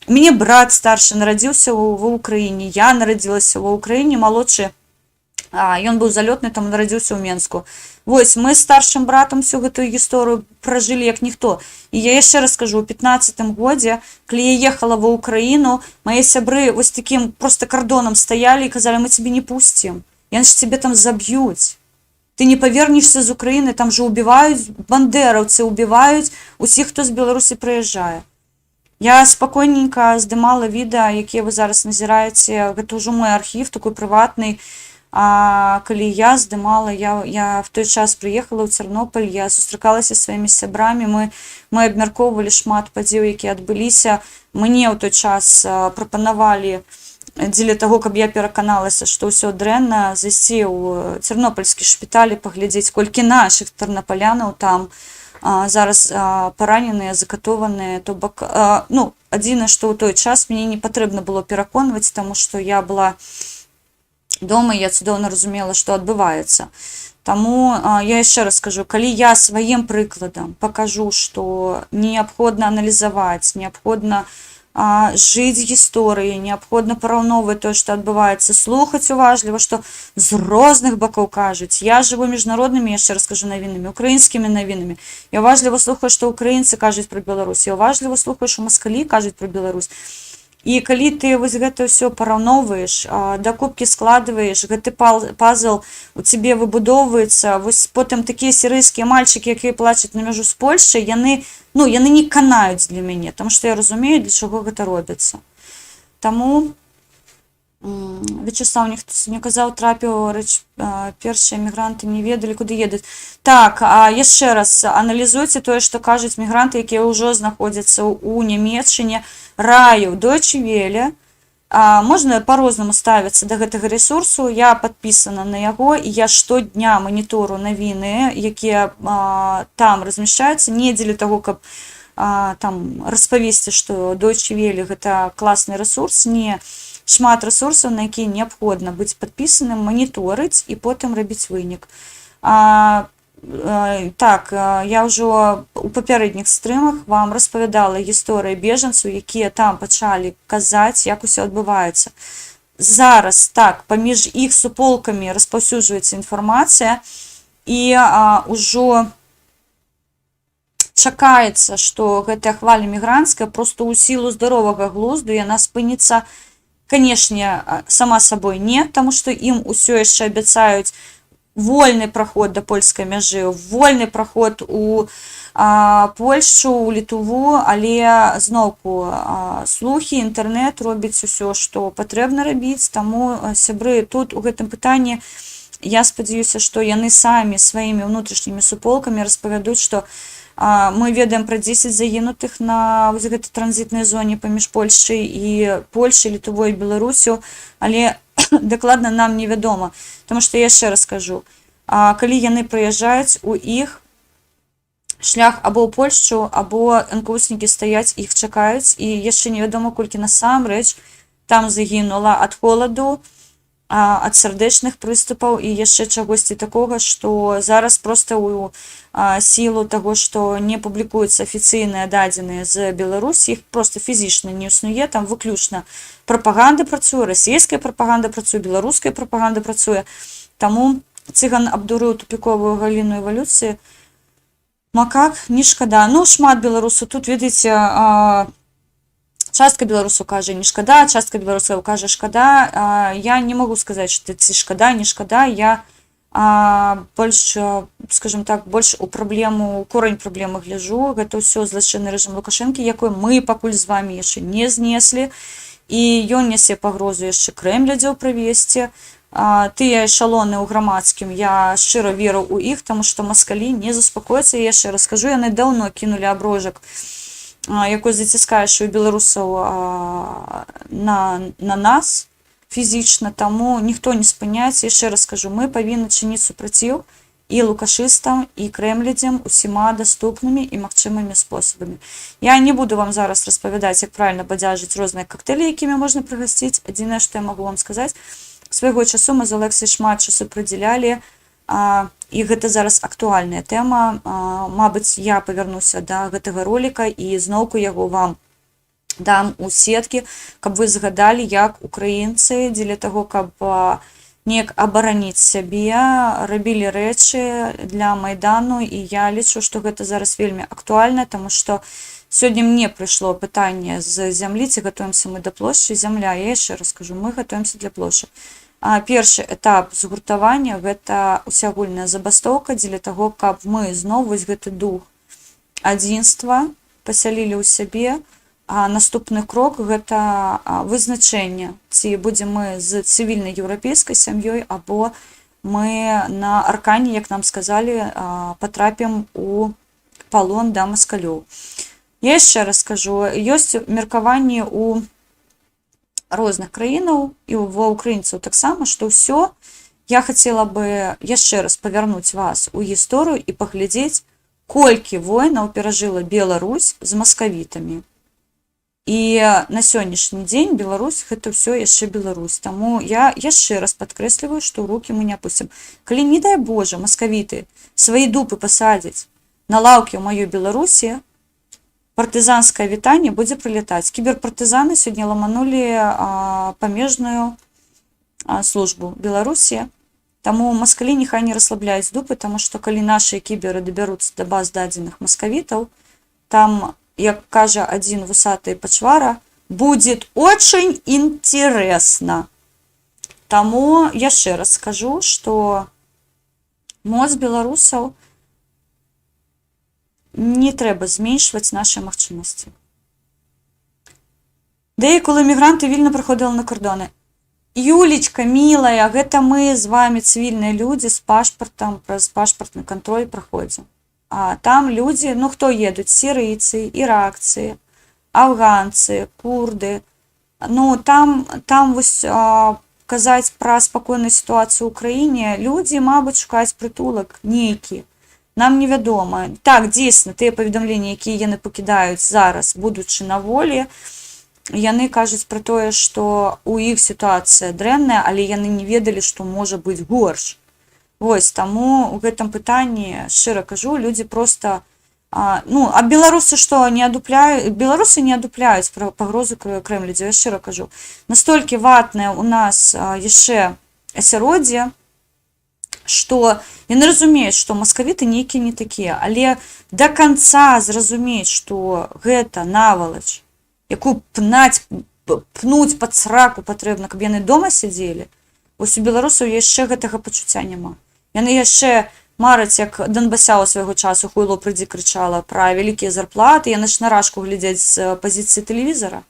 мне брат старшы нарадзіўся ва ўкраіне, я нарадзілася ва ўкраіне, малодшы, ён быў залётны, там нарадзіўся ў Менску. Вось, мы з старшым братам всю гэтую гісторыю пражылі як ніхто. І я яшчэ раз скажу, у 15-м годзе, калі я ехала ва ўкраіну, мае сябры вось такім проста кардонам стаялі і казалі, мы цябе не пусцім, яны ж цябе там заб'юць. Ты не павернешся з Украіны, там же убіваюць, бандераўцы убіваюць усіх, хто з Беларусі прыязджае. Я спакойненька здымала відэа, якія вы зараз назіраеце, гэта ўжо мой архів, такой прыватны. Калі я здымала, я в той час прыехала ў Цярнопаль, я сустракалася сваімі сябрамі, мы абмяркоўвалі шмат падзеў, якія адбыліся. Мне ў той час прапанавалі, дзеля таго, каб я пераканалася, што ўсё дрэнна, зайсці ў цярнопальскі шпіталь, паглядзець, колькі нашых тэрнапалянаў там зараз параненыя, закатованыя. То бок, адзінае, што ў той час мне не патрэбна было пераконваць, таму што я была дома, я цудоўна разумела, што адбываецца. Таму я яшчэ раз скажу, калі я сваім прыкладам пакажу, што неабходна аналізаваць, неабходна жыць гісторыяй, неабходна параўноўваць тое, што адбываецца, слухаць уважліва, што з розных бакоў кажуць. Я жыву міжнароднымі, яшчэ раз скажу, навінамі, украінскімі навінамі. Я уважліва слухаю, што ўкраінцы кажуць пра Беларусь, я уважліва слухаю, што маскалі кажуць пра Беларусь. І калі ты вось гэта ўсё параўноўваеш, дакупкі складваеш, гэты пазл у цябе выбудоўваецца, вось потым такія сірыйскія мальчыкі, якія плачуць на мяжу з Польшчай, яны не канаюць для мяне, таму што я разумею, для чаго гэта робіцца. Таму Вячеслав не казаў, трапіў, першыя мігранты не ведалі, куды едуць. Так, яшчэ раз аналізуйце тое, што кажуць мігранты, якія ўжо знаходзяцца ў Нямецчыне. Раю, Deutsche Welle, можна па-рознаму ставіцца да гэтага ресурсу, я падпісана на яго, і я штодня манітору навіны, якія там размяшчаюцца, не дзеля таго, каб там распавесці, што Deutsche Welle гэта класны ресурс, не, шмат ресурсаў, на якія неабходна быць падпісаным, маніторыць і потым рабіць вынік. Так, я ўжо у папярэдніх стрымах вам распавядала гісторыі бежанцаў, якія там пачалі казаць, як усё адбываецца. Зараз так, паміж іх суполкамі распаўсюджваецца інфармацыя, і ўжо чакаецца, што гэтая хваля мігранцкая просто ў сілу здаровага глузду яна спыніцца, канешне, сама сабой не, таму што ім усё яшчэ абяцаюць вольны праход да польскай мяжы, вольны праход у Польшчу, у Літву, але зноўку слухі, інтэрнэт робіць усё, што патрэбна рабіць, таму, сябры, тут у гэтым пытанні я спадзяюся, што яны самі сваімі ўнутрашнімі суполкамі распавядуць, што мы ведаем пра 10 загінутых на вось гэтай транзітнай зоне паміж Польшчай і Польшай, Літвой, Беларусю, але дакладна нам невядома. Таму што я яшчэ раз кажу, калі яны прыязджаюць, у іх шлях або ў Польшчу, або НКУСнікі стаяць, іх чакаюць, і яшчэ невядома, колькі насамрэч там загінула ад холаду, ад сардэчных прыступаў і яшчэ чагосьці такога, што зараз проста ў сілу таго, што не публікуюцца афіцыйныя дадзеныя з Беларусі, іх проста фізічна не існуе, там выключна прапаганда працуе, расійская прапаганда працуе, беларуская прапаганда працуе. Таму цыган абдурыў тупіковую галіну эвалюцыі. Макак, не шкада. Ну, шмат беларусаў. Тут, ведаеце, частка беларусаў кажа не шкада, частка беларусаў кажа шкада. Я не магу сказаць, што ці шкада, не шкада. Я больш, скажем так, больш у праблему, корань праблемы гляжу. Гэта ўсё злачынны рэжым Лукашэнкі, якой мы пакуль з вами яшчэ не знеслі. І ён нясе пагрозу яшчэ Крэмлядзеў правесці. Тыя эшалоны ў грамадскім, я шчыра веру ў іх, таму што маскалі не заспакояцца. Я яшчэ раскажу, яны даўно кінулі аброжак, якой заціскаеш у беларусаў на нас фізічна, таму ніхто не спыняецца. Яшчэ раз скажу, мы павінны чыніць супраціў і лукашыстам, і крэмлядзям усіма даступнымі і магчымымі спосабамі. Я не буду вам зараз распавядаць, як правільна бадзяжыць розныя коктейлі, якімі можна прыгасціць. Адзінае, што я магу вам сказаць, свайго часу мы з Алексай шмат часу прыдзялялі, і гэта зараз актуальная тэма. Мабыць, я павярнуся да гэтага роліка і зноўку яго вам дам у сеткі, каб вы згадалі, як украінцы дзеля таго, каб неяк абараніць сябе, рабілі рэчы для Майдану, і я лічу, што гэта зараз вельмі актуальна, таму што сёння мне прыйшло пытанне з зямлі, ці гатуемся мы да плошчы. Зямля, я яшчэ раз кажу, мы гатуемся для плошчы. Першы этап згуртавання – гэта усеагульная забастоўка дзеля таго, каб мы зноў вось гэты дух адзінства пасялілі ў сябе. Наступны крок – гэта вызначэнне, ці будзем мы з цывільнай еўрапейскай сям'ёй, або мы на аркане, як нам сказалі, патрапім у палон да маскалёў. Я яшчэ раз скажу, ёсць меркаванні ў розных краінаў і ва ўкраінцаў таксама, што ўсё, я хацела бы яшчэ раз павярнуць вас у гісторыю і паглядзець, колькі войнаў перажыла Беларусь з маскавітамі. І на сённяшні дзень Беларусь гэта ўсё яшчэ Беларусь. Таму я яшчэ раз падкрэсліваю, што ў рукі мы не пусцім. Калі, не дай Божа, маскавіты свае дупы пасадзяць на лаўкі ў маёй Беларусі, партызанскае вітанне будзе прылятаць. Кіберпартызаны сёння ламанулі памежную службу Беларусі. Таму маскалі няхай не расслабляюць дупы, таму што калі нашыя кіберы дабяруцца да баз дадзеных маскавітаў, там, як кажа адзін вусаты пачвара, будет очень интересно. Таму яшчэ раз скажу, што моц беларусаў не трэба зменшваць нашыя магчымасці. Да і коли мігранти вільно приходили на кордони. Юлечка, милая, гэта мы з вами цивільні люди з пашпортом, праз пашпортний контроль проходимо. А там люди, ну хто едуть? Сирийці, іракці, афганці, курди. Ну там ось казаць пра спакойную ситуацию в Україні, люди, мабуть, шукають притулок нейкі. Нам невядома. Так, дійсно, тыя паведамленні, якія яны пакідаюць зараз, будучы на волі, яны кажуць пра тое, што у іх сітуацыя дрэнная, але яны не ведалі, што можа быць горш. Вось, таму у гэтым пытанні, шчыра кажу, людзі проста, ну, а беларусы што, не адупляюць? Беларусы не адупляюць пра пагрозу Крэмлю, я шчыра кажу. Настолькі ватнае ў нас яшчэ асяроддзе, што яны разумеюць, што маскавіты нейкія не такія, але да канца зразумець, што гэта навалач, якую пнуць пад сраку патрэбна, каб яны дома сядзелі, вось у беларусаў яшчэ гэтага пачуцця няма. Яны яшчэ мараць, як Донбасяў свайго часу Хуйло прыйдзі крычала пра вялікія зарплаты, яны ж на рашку глядзяць з пазіцыі тэлевізара,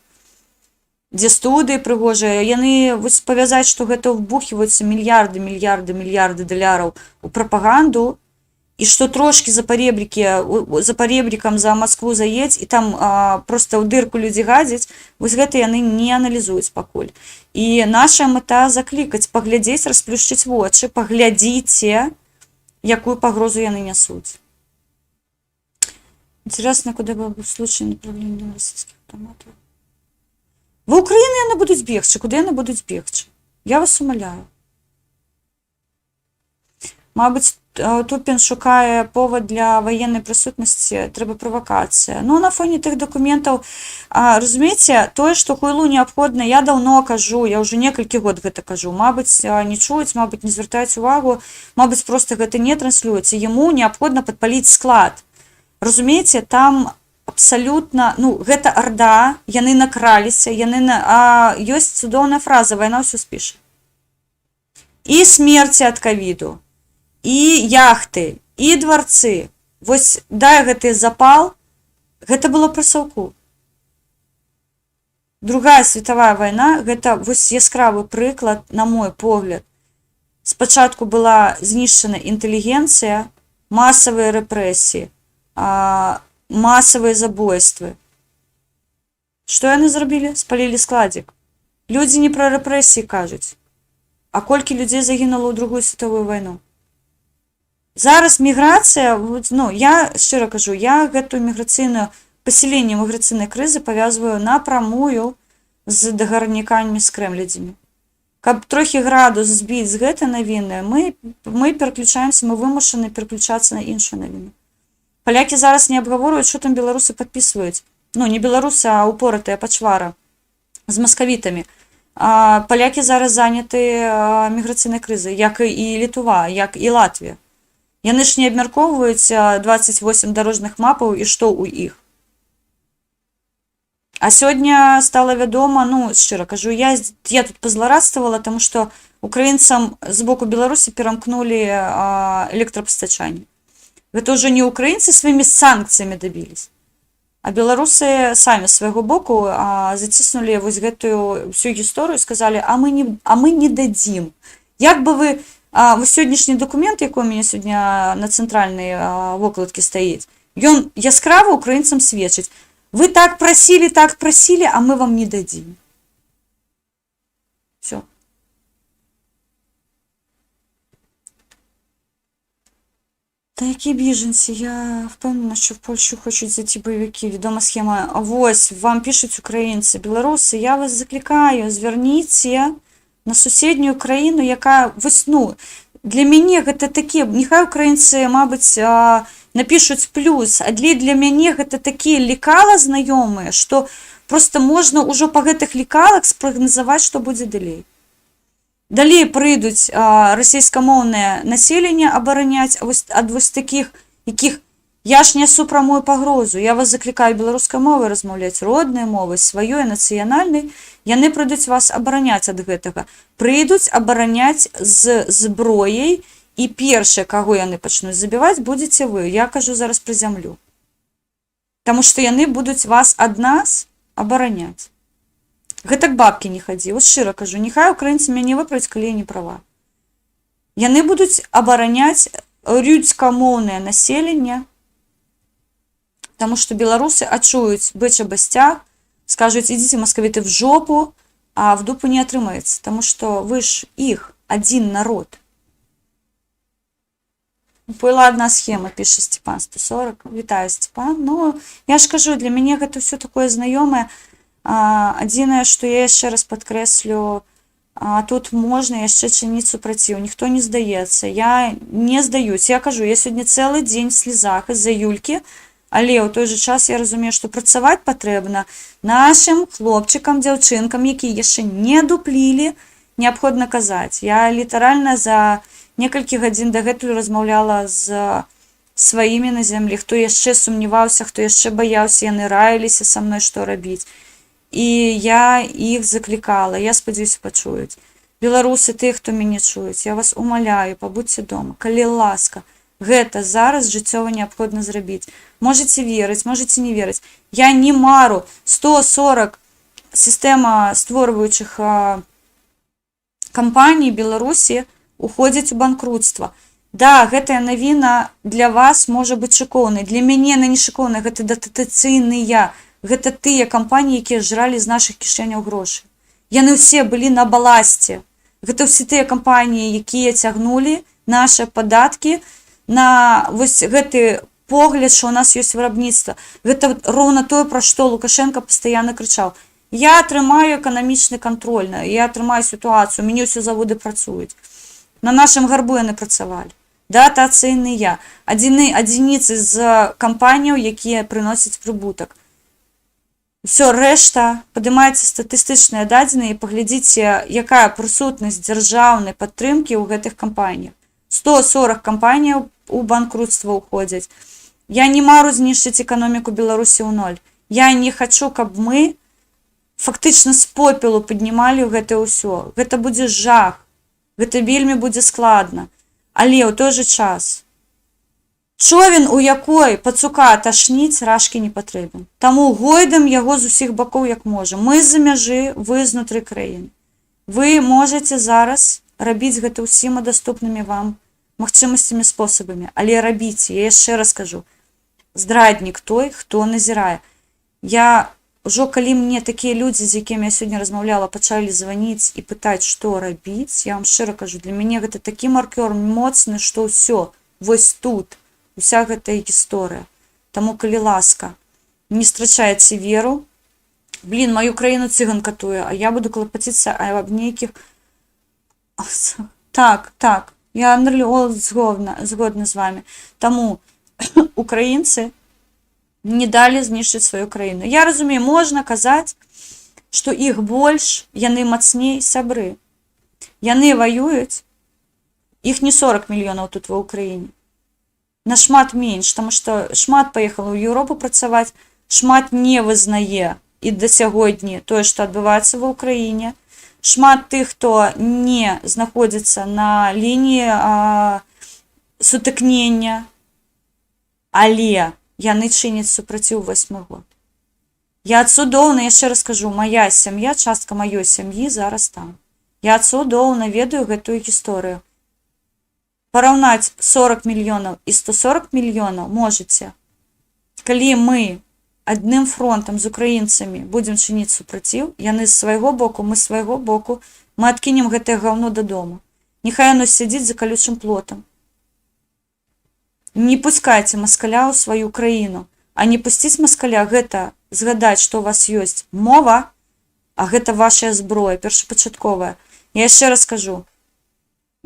дзе студыі прыгожыя, яны вось павязаць, што гэта вбухіваюцца мільярды даляраў у прапаганду, і што трошкі за паребрікам за Маскву заедзь, і там проста ў дырку людзі гадзяць, вось гэта яны не аналізуюць пакуль. І наша мэта заклікаць, паглядзець, расплюшчыць вочы, паглядзіце, якую пагрозу яны нясуць. Интересно, куды был бы случай направлення расійскіх автоматаў. В Украіну яны будуць бегчы, куды яны будуць бегчы? Я вас умаляю. Мабыць, Тупін шукае повод для военной присутности, трэба правокацыя. Ну, на фоне тых документаў, разумееце, тое, што Хуйлу неабходна, я даўно кажу, я ўжо некалькі год гэта кажу, мабыць, не чуюць, мабыць, не звяртаюць увагу, мабыць, проста гэта не транслюецца, яму неабходна падпаліць склад. Разумееце, там абсалютна, ну, гэта арда, яны накраліся, ёсць цудоўная фраза, вайна ўсё спіша. І смерці ад ковіду, і яхты, і дварцы. Вось дай гэты запал, гэта было пры Саўку. Другая светавая вайна, гэта вось яскравы прыклад, на мой погляд. Спачатку была знішчана інтэлігенцыя, масавыя рэпрэсіі, масавыя забойствы. Што яны зрабілі? Спалілі складзік. Людзі не пра рэпрэсіі кажуць. А колькі людзей загінула ў Другую светавую вайну? Зараз міграцыя, ну, я шчыра кажу, я гэтую міграцыйную, пасяленне міграцыйнай крызы павязваю напрамую з дагарнікамі з крэмлядзямі. Каб трохі градус збіць з гэтай навіны, мы пераключаемся, мы вымушаны пераключацца на іншую навіну. Палякі зараз не абгаворваюць, што там беларусы падпісваюць. Ну, не беларусы, а упоратыя пачвара з маскавітамі. Палякі зараз заняты міграцыйнай крызай, як і Літва, як і Латвія. Яны ж не абмяркоўваюць 28 дарожных мапаў і што ў іх. А сёння стала вядома, ну, шчыра кажу, я тут пазларадствавала, таму што украінцам з боку Беларусі перамкнулі электрапастачанне. Гэта ўжо не украінцы сваімі санкцыямі дабіліся, а беларусы самі свайго боку заціснулі вось гэтую всю гісторыю і сказалі, а мы не дадзім. Як бы вы сённяшні дакумент, які у мяне сёння на цэнтральнай вокладкі стаіць, ён яскрава украінцам сведчыць. Вы так прасілі, а мы вам не дадзім. Всё. Та які біженці? Я впевнена, що в Польщу хочуть зайти бойовики. Відома схема. Ось, вам пишуть українці, білоруси, я вас закликаю, зверніться на сусідню країну, яка, ось, ну, для мяне гэта такі, нехай украінцы, мабыць, напишуть плюс, а для мяне гэта такія лекала знаёмыя, што просто можна ўжо па гэтых лекалах спрагназаваць, што будзе далей. Далей прыйдуць расійскамоўнае населенне абараняць ад вось такіх, якіх я ж нясу прамую пагрозу. Я вас заклікаю беларускай мовай размаўляць, роднай мовай, сваёй, нацыянальнай. Яны прыйдуць вас абараняць ад гэтага. Прыйдуць абараняць з зброяй, і першае, каго яны пачнуць забіваць, будзеце вы. Я кажу зараз пра зямлю. Таму што яны будуць вас ад нас абараняць. Гэтак бабкі не хадзі. Вось шчыра кажу, нехай украінцы мяне выправяць, калі я не права. Яны будуць абараняць рускамоўнае населенне, таму што беларусы адчуюць быча басцяг, скажуць, ідзіце, маскавіты, в жопу, а в дупу не атрымаецца, таму што вы ж іх, адзін народ. Была одна схема, піша Степан 140. Вітаю, Степан. Ну, я ж кажу, для мяне гэта ўсё такое знаёмае. Адзінае, што я яшчэ раз падкрэслю, а тут можна яшчэ чыніць супраціў. Ніхто не здаецца. Я не здаюсь. Я кажу, я сёння цэлы дзень в слезах з-за Юлькі, але ў той жа час я разумею, што працаваць патрэбна нашым хлопчыкам, дзяўчынкам, якія яшчэ не дуплілі, неабходна казаць. Я літаральна за некалькі гадзін дагэтуль размаўляла з сваімі на зямлі, хто яшчэ сумняваўся, хто яшчэ баяўся, яны раіліся са мной, што рабіць. І я іх заклікала, я спадзяюся, пачуюць. Беларусы, тыя, хто мяне чуюць, я вас умаляю, пабудзьце дома. Калі ласка, гэта зараз жыццёва неабходна зрабіць. Можаце верыць, можаце не верыць. Я не мару. 140 сістэма створваючых кампаній Беларусі уходзяць у банкрутства. Да, гэтая навіна для вас можа быць шыкоўнай. Для мяне она не шыкоўная, гэта датацыйныя. Гэта тыя кампаніі, якія жралі з нашых кішэняў грошы. Яны ўсе былі на баласце. Гэта ўсе тыя кампаніі, якія цягнулі нашы падаткі на вось гэты погляд, што ў нас ёсць вырабніцтва. Гэта роўна тое, пра што Лукашенко пастаянна крычаў. Я атрымаю эканамічны кантроль, я атрымаю сітуацыю, у мяне ўсе заводы працуюць. На нашым гарбу яны працавалі. Датацыйныя. Адзініцы з кампаніяў, якія прыносяць прыбутак. Все, рэшта, падымайце статыстычныя дадзеныя і паглядзіце, якая прысутнасць дзяржаўнай падтрымкі ў гэтых кампаніях. 140 кампаніяў у банкрутства ўходзяць. Я не мару знішчыць эканоміку Беларусі ў ноль. Я не хачу, каб мы фактычна з попелу паднімалі гэта ўсё. Гэта будзе жах. Гэта вельмі будзе складна. Але ў той жа час човен, у якой пацука ташніць, рашкі не патрэбен. Таму гойдам яго з усіх бакоў як можа. Мы з-за мяжы, вы знутры краіны. Вы можаце зараз рабіць гэта ўсіма даступнымі вам магчымасцямі, спосабамі. Але рабіце, я яшчэ раз кажу, здраднік той, хто назірае. Я ўжо, калі мне такія людзі, з якімі я сёння размаўляла, пачалі званіць і пытаць, што рабіць, я вам шчыра кажу, для мяне гэта такі маркёр моцны, што ўсё, вось тут, уся гэтая гісторыя. Таму, калі ласка, не страчайце веру. Блін, маю краіну цыган катуе, а я буду клапаціцца аб нейкіх... Так, я згодна з вами. Таму украінцы не далі знішчыць сваю краіну. Я разумею, можна казаць, што іх больш, яны мацней, сябры. Яны ваююць, іх не 40 мільёнаў тут ва Ўкраіне. Нашмат менш, таму што шмат паехала ў Еўропу працаваць, шмат не вызнае і да сягодні тое, што адбываецца ва Ўкраіне. Шмат тых, хто не знаходзіцца на лініі сутыкнення, але яны чыняць супраціў 8 год. Я цудоўна, яшчэ раз кажу, моя сям'я, частка маёй сям'і зараз там. Я цудоўна ведаю гэтую гісторыю. Параўнаць 40 мільёнаў і 140 мільёнаў можаце. Калі мы адным фронтам з украінцамі будзем чыніць супраціў, яны з свайго боку, мы з свайго боку, мы адкінем гэтае гаўно дадому. Няхай яно сядзіць за калючым плотам. Не пускайце маскаля ў сваю краіну, а не пусціць маскаля, гэта згадаць, што у вас ёсць мова, а гэта вашая зброя, першапачатковая. Я яшчэ раз кажу,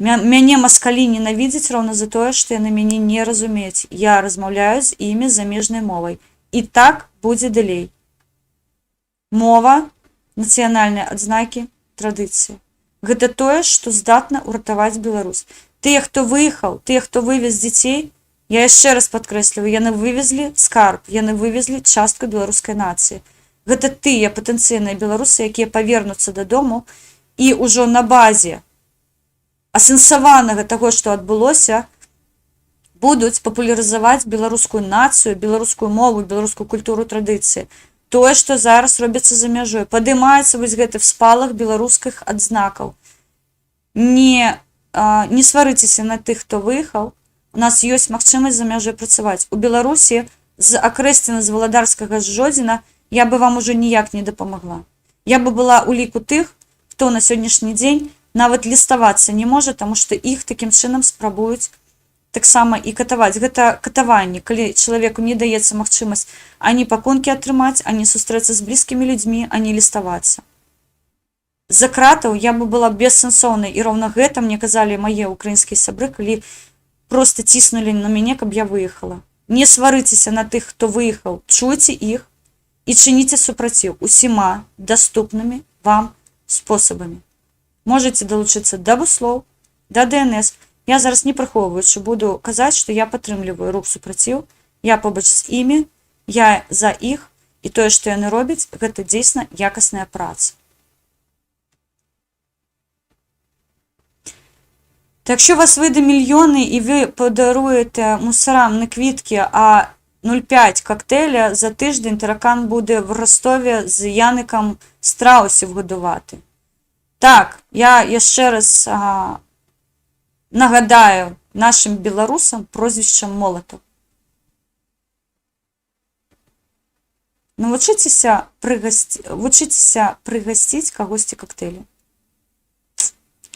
мяне маскалі ненавідзяць роўна за тое, што яны мяне не разумеюць. Я размаўляю з імі замежнай мовай. І так будзе далей. Мова, нацыянальныя адзнакі, традыцыі. Гэта тое, што здатна ўратаваць Беларусь. Тыя, хто выехаў, тыя, хто вывез дзяцей, я яшчэ раз падкрэсліваю, яны вывезлі скарб, яны вывезлі частку беларускай нацыі. Гэта тыя патэнцыйныя беларусы, якія павернуцца дадому і ўжо на базе асэнсаванага таго, што адбылося, будуць папулярызаваць беларускую нацыю, беларускую мову, беларускую культуру, традыцыі. Тое, што зараз робіцца за мяжой. Падымаецца вось гэты спалах беларускіх адзнакаў. Не сварыцеся на тых, хто выехаў. У нас ёсць магчымасць за мяжой працаваць. У Беларусі з Акрэсціна, з Валадарскага, з Жодзіна я бы вам ужо ніяк не дапамагла. Я бы была ў ліку тых, хто на сённяшні дзень нават ліставацца не можа, таму што іх такім чынам спрабуюць таксама і катаваць. Гэта катаванне, калі чалавеку не даецца магчымасць ані пакункі атрымаць, ані сустрэцца з блізкімі людзьмі, ані ліставацца. за кратаў я бы была бессэнсоўнай, і роўна гэта мне казалі мае ўкраінскія сябры, калі просто ціснулі на мяне, каб я выехала. Не сварыцеся на тых, хто выехаў, чуйце іх і чыніце супраціў усіма даступнымі вам спосабамі. Можаце далучыцца да буслоў, да ДНС. Я зараз не прыхоўваючы буду казаць, што я падтрымліваю рух супраціў, я побач з імі, я за іх, і тое, што яны робяць, гэта дзейсна якасная праца. Так якщо у вас вийде мільйони і ви подаруєте мусорам не квітки, а 0,5 коктейля, за тиждень таракан буде в Ростові з Яником страусів годувати. Так, я ще раз нагадаю нашим білорусам прозвищем Молотов. Ну, вучыцеся прыгасціць кагосьці коктейлю.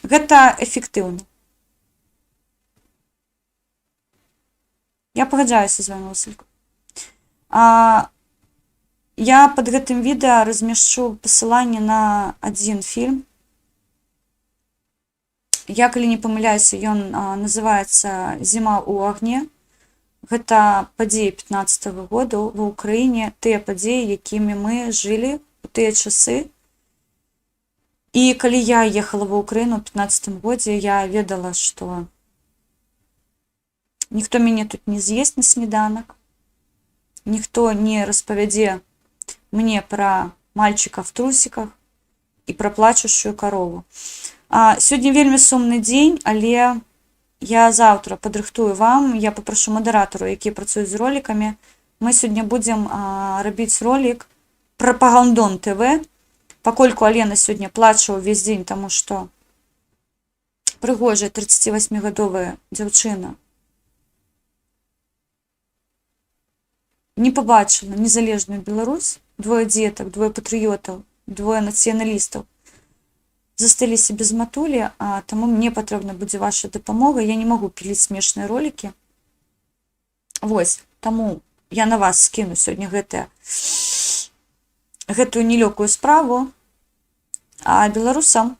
Гэта эфектыўна. Я пагаджаюся з вами, Василько. Я под гэтым відэа размяшчу пасыланне на адзін фільм. Я, калі не памыляюся, ён называецца «Зіма ў агне». Гэта падзеі 15-го году ва Ўкраіне, тыя падзеі, якімі мы жылі у тыя часы. І калі я ехала ва Ўкраіну ў 15-м годзе, я ведала, што ніхто мяне тут не з'есть на сніданак, ніхто не распавядзе мне пра мальчика в трусиках і пра плачущую карову. Сёння вельмі сумны дзень, але я заўтра падрыхтую вам, я папрашу мадэратару, які працуюць з ролікамі. Мы сёння будзем рабіць ролік «Прапагандон ТВ», пакольку Алена сёння плача ўвесь дзень, таму што прыгожая 38-гадовая дзяўчына не побачила незалежную Беларусь, двое деток, двое патрыётаў, двое нацыяналістаў засталіся без матулі, таму мне патрэбна будзе ваша дапамога. Я не магу піліць смешныя ролікі. Вось, таму я на вас скіну сёння гэтую нелёгкую справу, а беларусам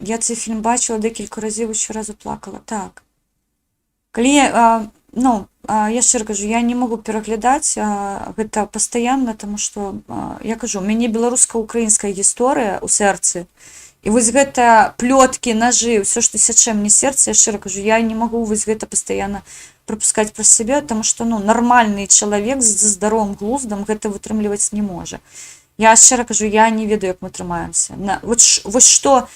я цей фільм бачыла декілька разів, ще разу плакала. Так. Калі я шчыра кажу, я не магу пераглядаць гэта пастаянна, таму што, я кажу, у мяне беларуска-украінская гісторыя ў сэрцы, і вось гэта плёткі, нажы, ўсё, што сячэ мне сэрца, я шчыра кажу, я не магу вось гэта пастаянна прапускаць праз сябе, таму што, нармальны чалавек з здаровым глуздам гэта вытрымліваць не можа. Я шчыра кажу, я не ведаю, як мы трымаемся. Вось што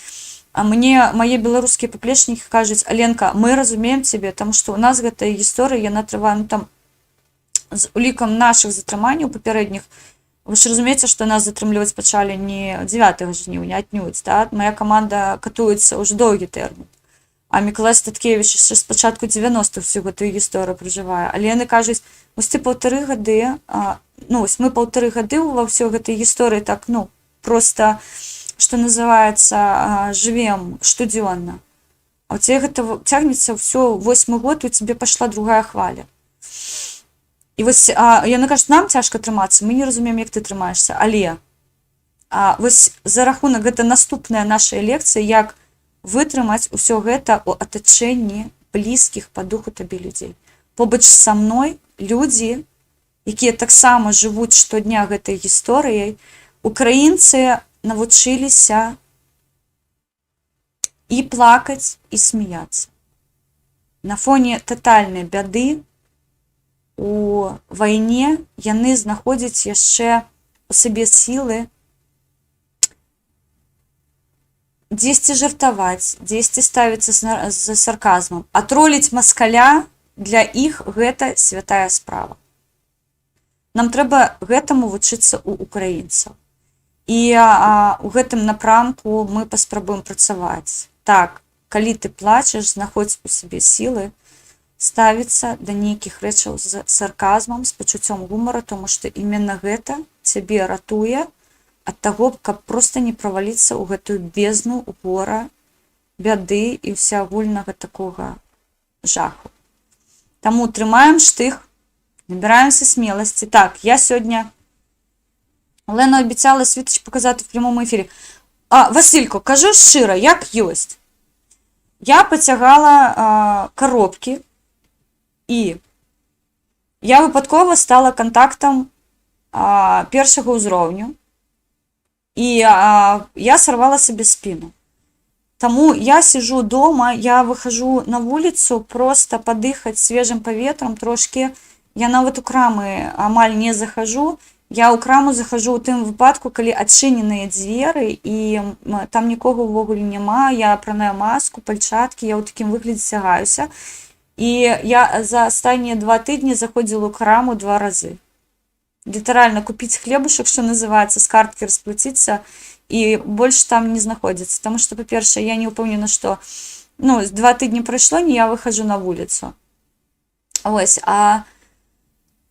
мне мае беларускія паплечнікі кажуць: Аленка, мы разумеем цябе, таму што ў нас гэтая гісторыя, яна трывае, там, з улікам нашых затрыманняў папярэдніх, вы ж разумееце, што нас затрымліваць пачалі не 9 жніўня, аднюдь, да? Мая каманда катуецца ўжо доўгі тэрмін. А Мікалай Статкевіч яшчэ з пачатку 90-х всю гэтую гісторыю пражывае. Але яны кажуць: вось ты 1,5 гады, вось мы 1,5 гады ва ўсёй гэтай гісторыі так, проста, што называецца, жывем штодзённа. А у цябе гэта цягнецца ўсё 8-й год, у цябе пайшла другая хваля. І вось яны кажуць: нам цяжка трымацца, мы не разумеем, як ты трымаешся, але вось за рахунак, гэта наступная наша лекцыя, як вытрымаць усё гэта ў атачэнні блізкіх па духу табе людзей. Побач са мной людзі, якія таксама жывуць штодня гэтай гісторыяй, украінцы навучыліся і плакаць, і смяяцца. На фоне татальнай бяды у вайне яны знаходзяць яшчэ у сабе сілы дзесьці жартаваць, дзесьці ставіцца з сарказмам. А троліць маскаля для іх гэта святая справа. Нам трэба гэтаму вучыцца ў украінцаў. І у гэтым напрамку мы паспрабуем працаваць. Так, калі ты плачаш, знаходзь у сабе сілы ставіцца да нейкіх рэчаў з сарказмам, з пачуццём гумара, тому што іменно гэта цябе ратуе ад таго, каб проста не праваліцца ў гэтую бездну гора, бяды і ўсеагульнага такога жаху. Таму трымаем штых, набіраемся смеласці. Так, я сёння Олена обіцяла Світоч показати в прямому ефірі. А, Василько, кажу щиро, як єсть. Я потягала коробки, і я випадково стала контактом першого узровню, і я сорвала собі спину. Тому я сижу дома, я вихожу на вулицю просто подихати свіжим повітрям трошки. Я навіть у крами амаль не захожу. Я у краму захожу у тим випадку, коли відчинені двері, і там нікого ввогуле нема, я пранаю маску, пальчатки, я у таким вигляді сягаюся. І я за останні 2 тижні заходила у краму 2 рази. Літерально купити хлібушек, що називається, з картки розплатитися, і більше там не знаходиться. Тому що, по-перше, я не впевнена, що 2 тижні пройшло, не я виходжу на вулицю. Ось, а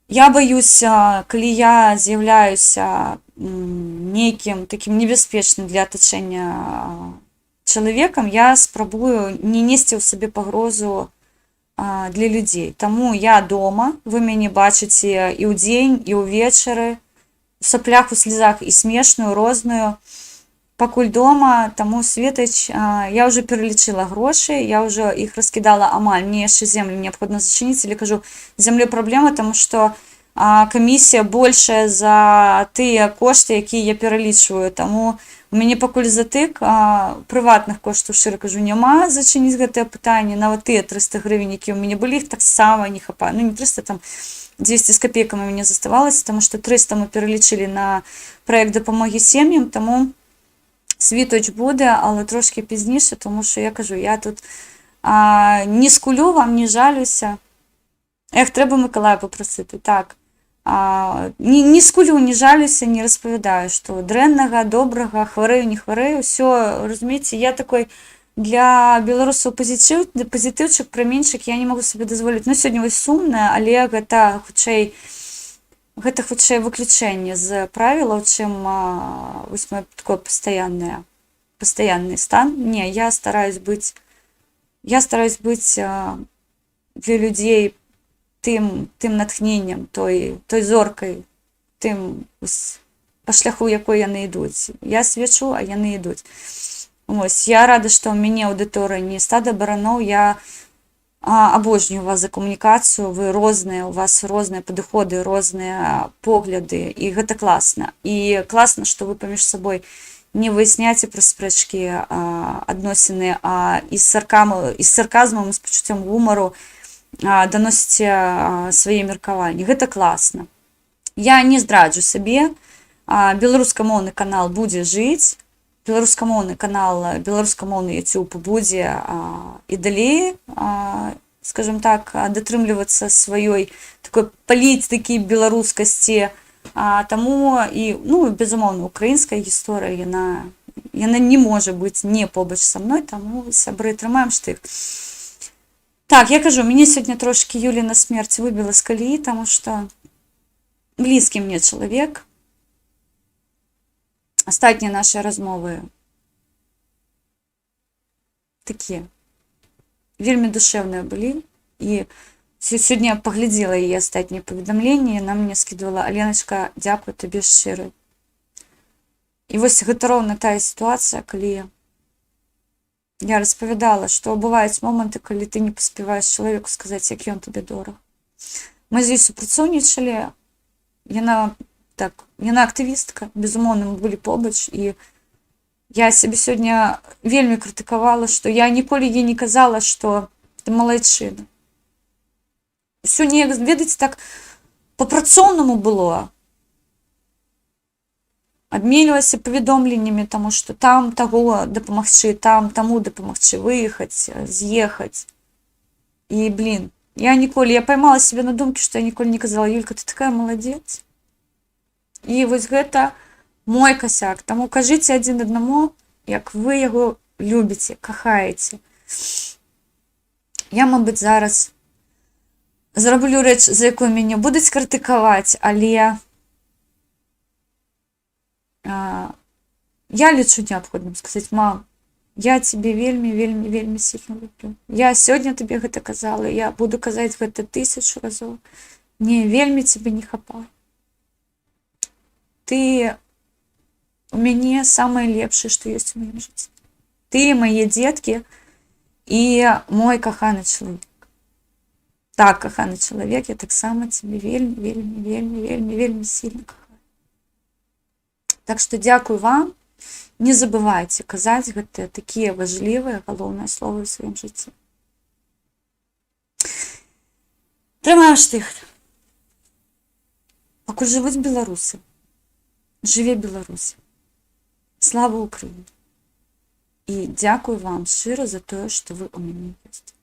я боюся, коли я з'являюся неким таким небезпечним для оточення чоловіком, я спробую не нести в собі погрозу для людей. Тому я дома, ви мене бачите і у день, і увечері, в соплях, у слізах, і смішною, і розною. Покуль дома, тому Світоч, я вже перелічила гроші, я вже їх розкидала амаль, мені ще землю необхідно зачинити, или кажу, землі проблема, тому що комісія більше за ті кошти, які я перелічую, тому у мене покуль затик, приватних коштів, щиро кажу, нема зачинити це питання, на ті 300 гривень, які у мене були, їх так само не хапає, не 300, там 200 з копійками мені залишилося, тому що 300 ми перелічили на проєкт допомоги сім'ям, тому Світоч буде, але трошки пізніше, тому що я кажу, я тут не скулю вам, не жалюся. Треба Миколая попросити, так. Не скулю, не жалюся, не розповідаю, що дренного, доброго, хворею, не хворею, все, розумієте, я такий для білорусів позитивчик, промінчик, я не можу собі дозволити. Сьогодні ось сумне, але гэта хутчэй выключэнне з правілаў, чым вось мой такой пастаянны стан. Не, я стараюсь быць для людзей тым натхненнем, той зоркай, тым па шляху, якой яны ідуць. Я свечу, а яны ідуць. Ось, я рада, што ў мяне аўдыторыя не стада бараноў, я обожнюю вас за камунікацыю, вы розныя, у вас розныя падыходы, розныя погляды, і гэта класна. І класна, што вы паміж сабой не выясняеце праз спрэчкі адносіны, і з сарказмам, і з пачуццём гумару даносіце свае меркаванні. Гэта класна. Я не здраджу сабе, беларускамоўны канал будзе жыць, беларускамоўны канал, беларускамоўны YouTube будзе і далей, скажем так, датрымлівацца сваёй такой палітыкі беларускасці. Таму і, безумоўна, украінская гісторыя, яна не можа быць не побач са мной, таму, сябры, трымаем штык. Так, я кажу, мяне сёння трошкі Юліна смерць выбіла з калеі, таму што блізкі мне чалавек. Астатнія наши размовы такія вельмі душэўныя былі, і сёння паглядзела яе астатнія паведамленні, яна мне скідвала: Аленачка, дзякуй табе шчыра. І вось гэта роўна тая сітуацыя, калі я распавядала, што бываюць моманты, калі ты не паспяваеш чалавеку сказаць, як ён табе дораг. Мы з ёй супрацоўнічалі, яна актывістка, безумоўна, мы былі побач, і я сябе сёння вельмі крытыкавала, што я ніколі ей не казала, што ты малайчына. Усё неяк, ведаеце, так па-працоўнаму было. Абменьвалася паведомленнямі, таму што там таго дапамагчы, там таму дапамагчы выехаць, з'ехаць. І, я поймала сябе на думкі, што я ніколі не казала: Юлька, ты такая маладзец. І вось гэта мой касяк. Таму кажыце адзін аднаму, як вы яго любіце, кахаеце. Я, мабыць, зараз зраблю рэч, за якую мяне будуць крытыкаваць, але я лічу неабходным сказаць: мам, я цябе вельмі, вельмі, вельмі сильно люблю. Я сёння табе гэта казала, я буду казаць гэта 1000 разоў. Мне вельмі цябе не хапае. Ты у мяне самае лепшае, што ёсць у маім жыцці. Ты, мае дзеткі і мой каханы чалавек. Так, каханы чалавек, я таксама цябе вельмі, вельмі, вельмі, вельмі, вельмі сильна кахаю. Так што дзякуй вам. Не забывайце казаць гэтыя такія важлівыя галоўныя словы ў сваім жыцці. Трымаем штых. Пакуль жывуць беларусы. Жыве Беларусь. Слава Украіне. І дзякуй вам шчыра за тое, што вы ў мяне ёсць.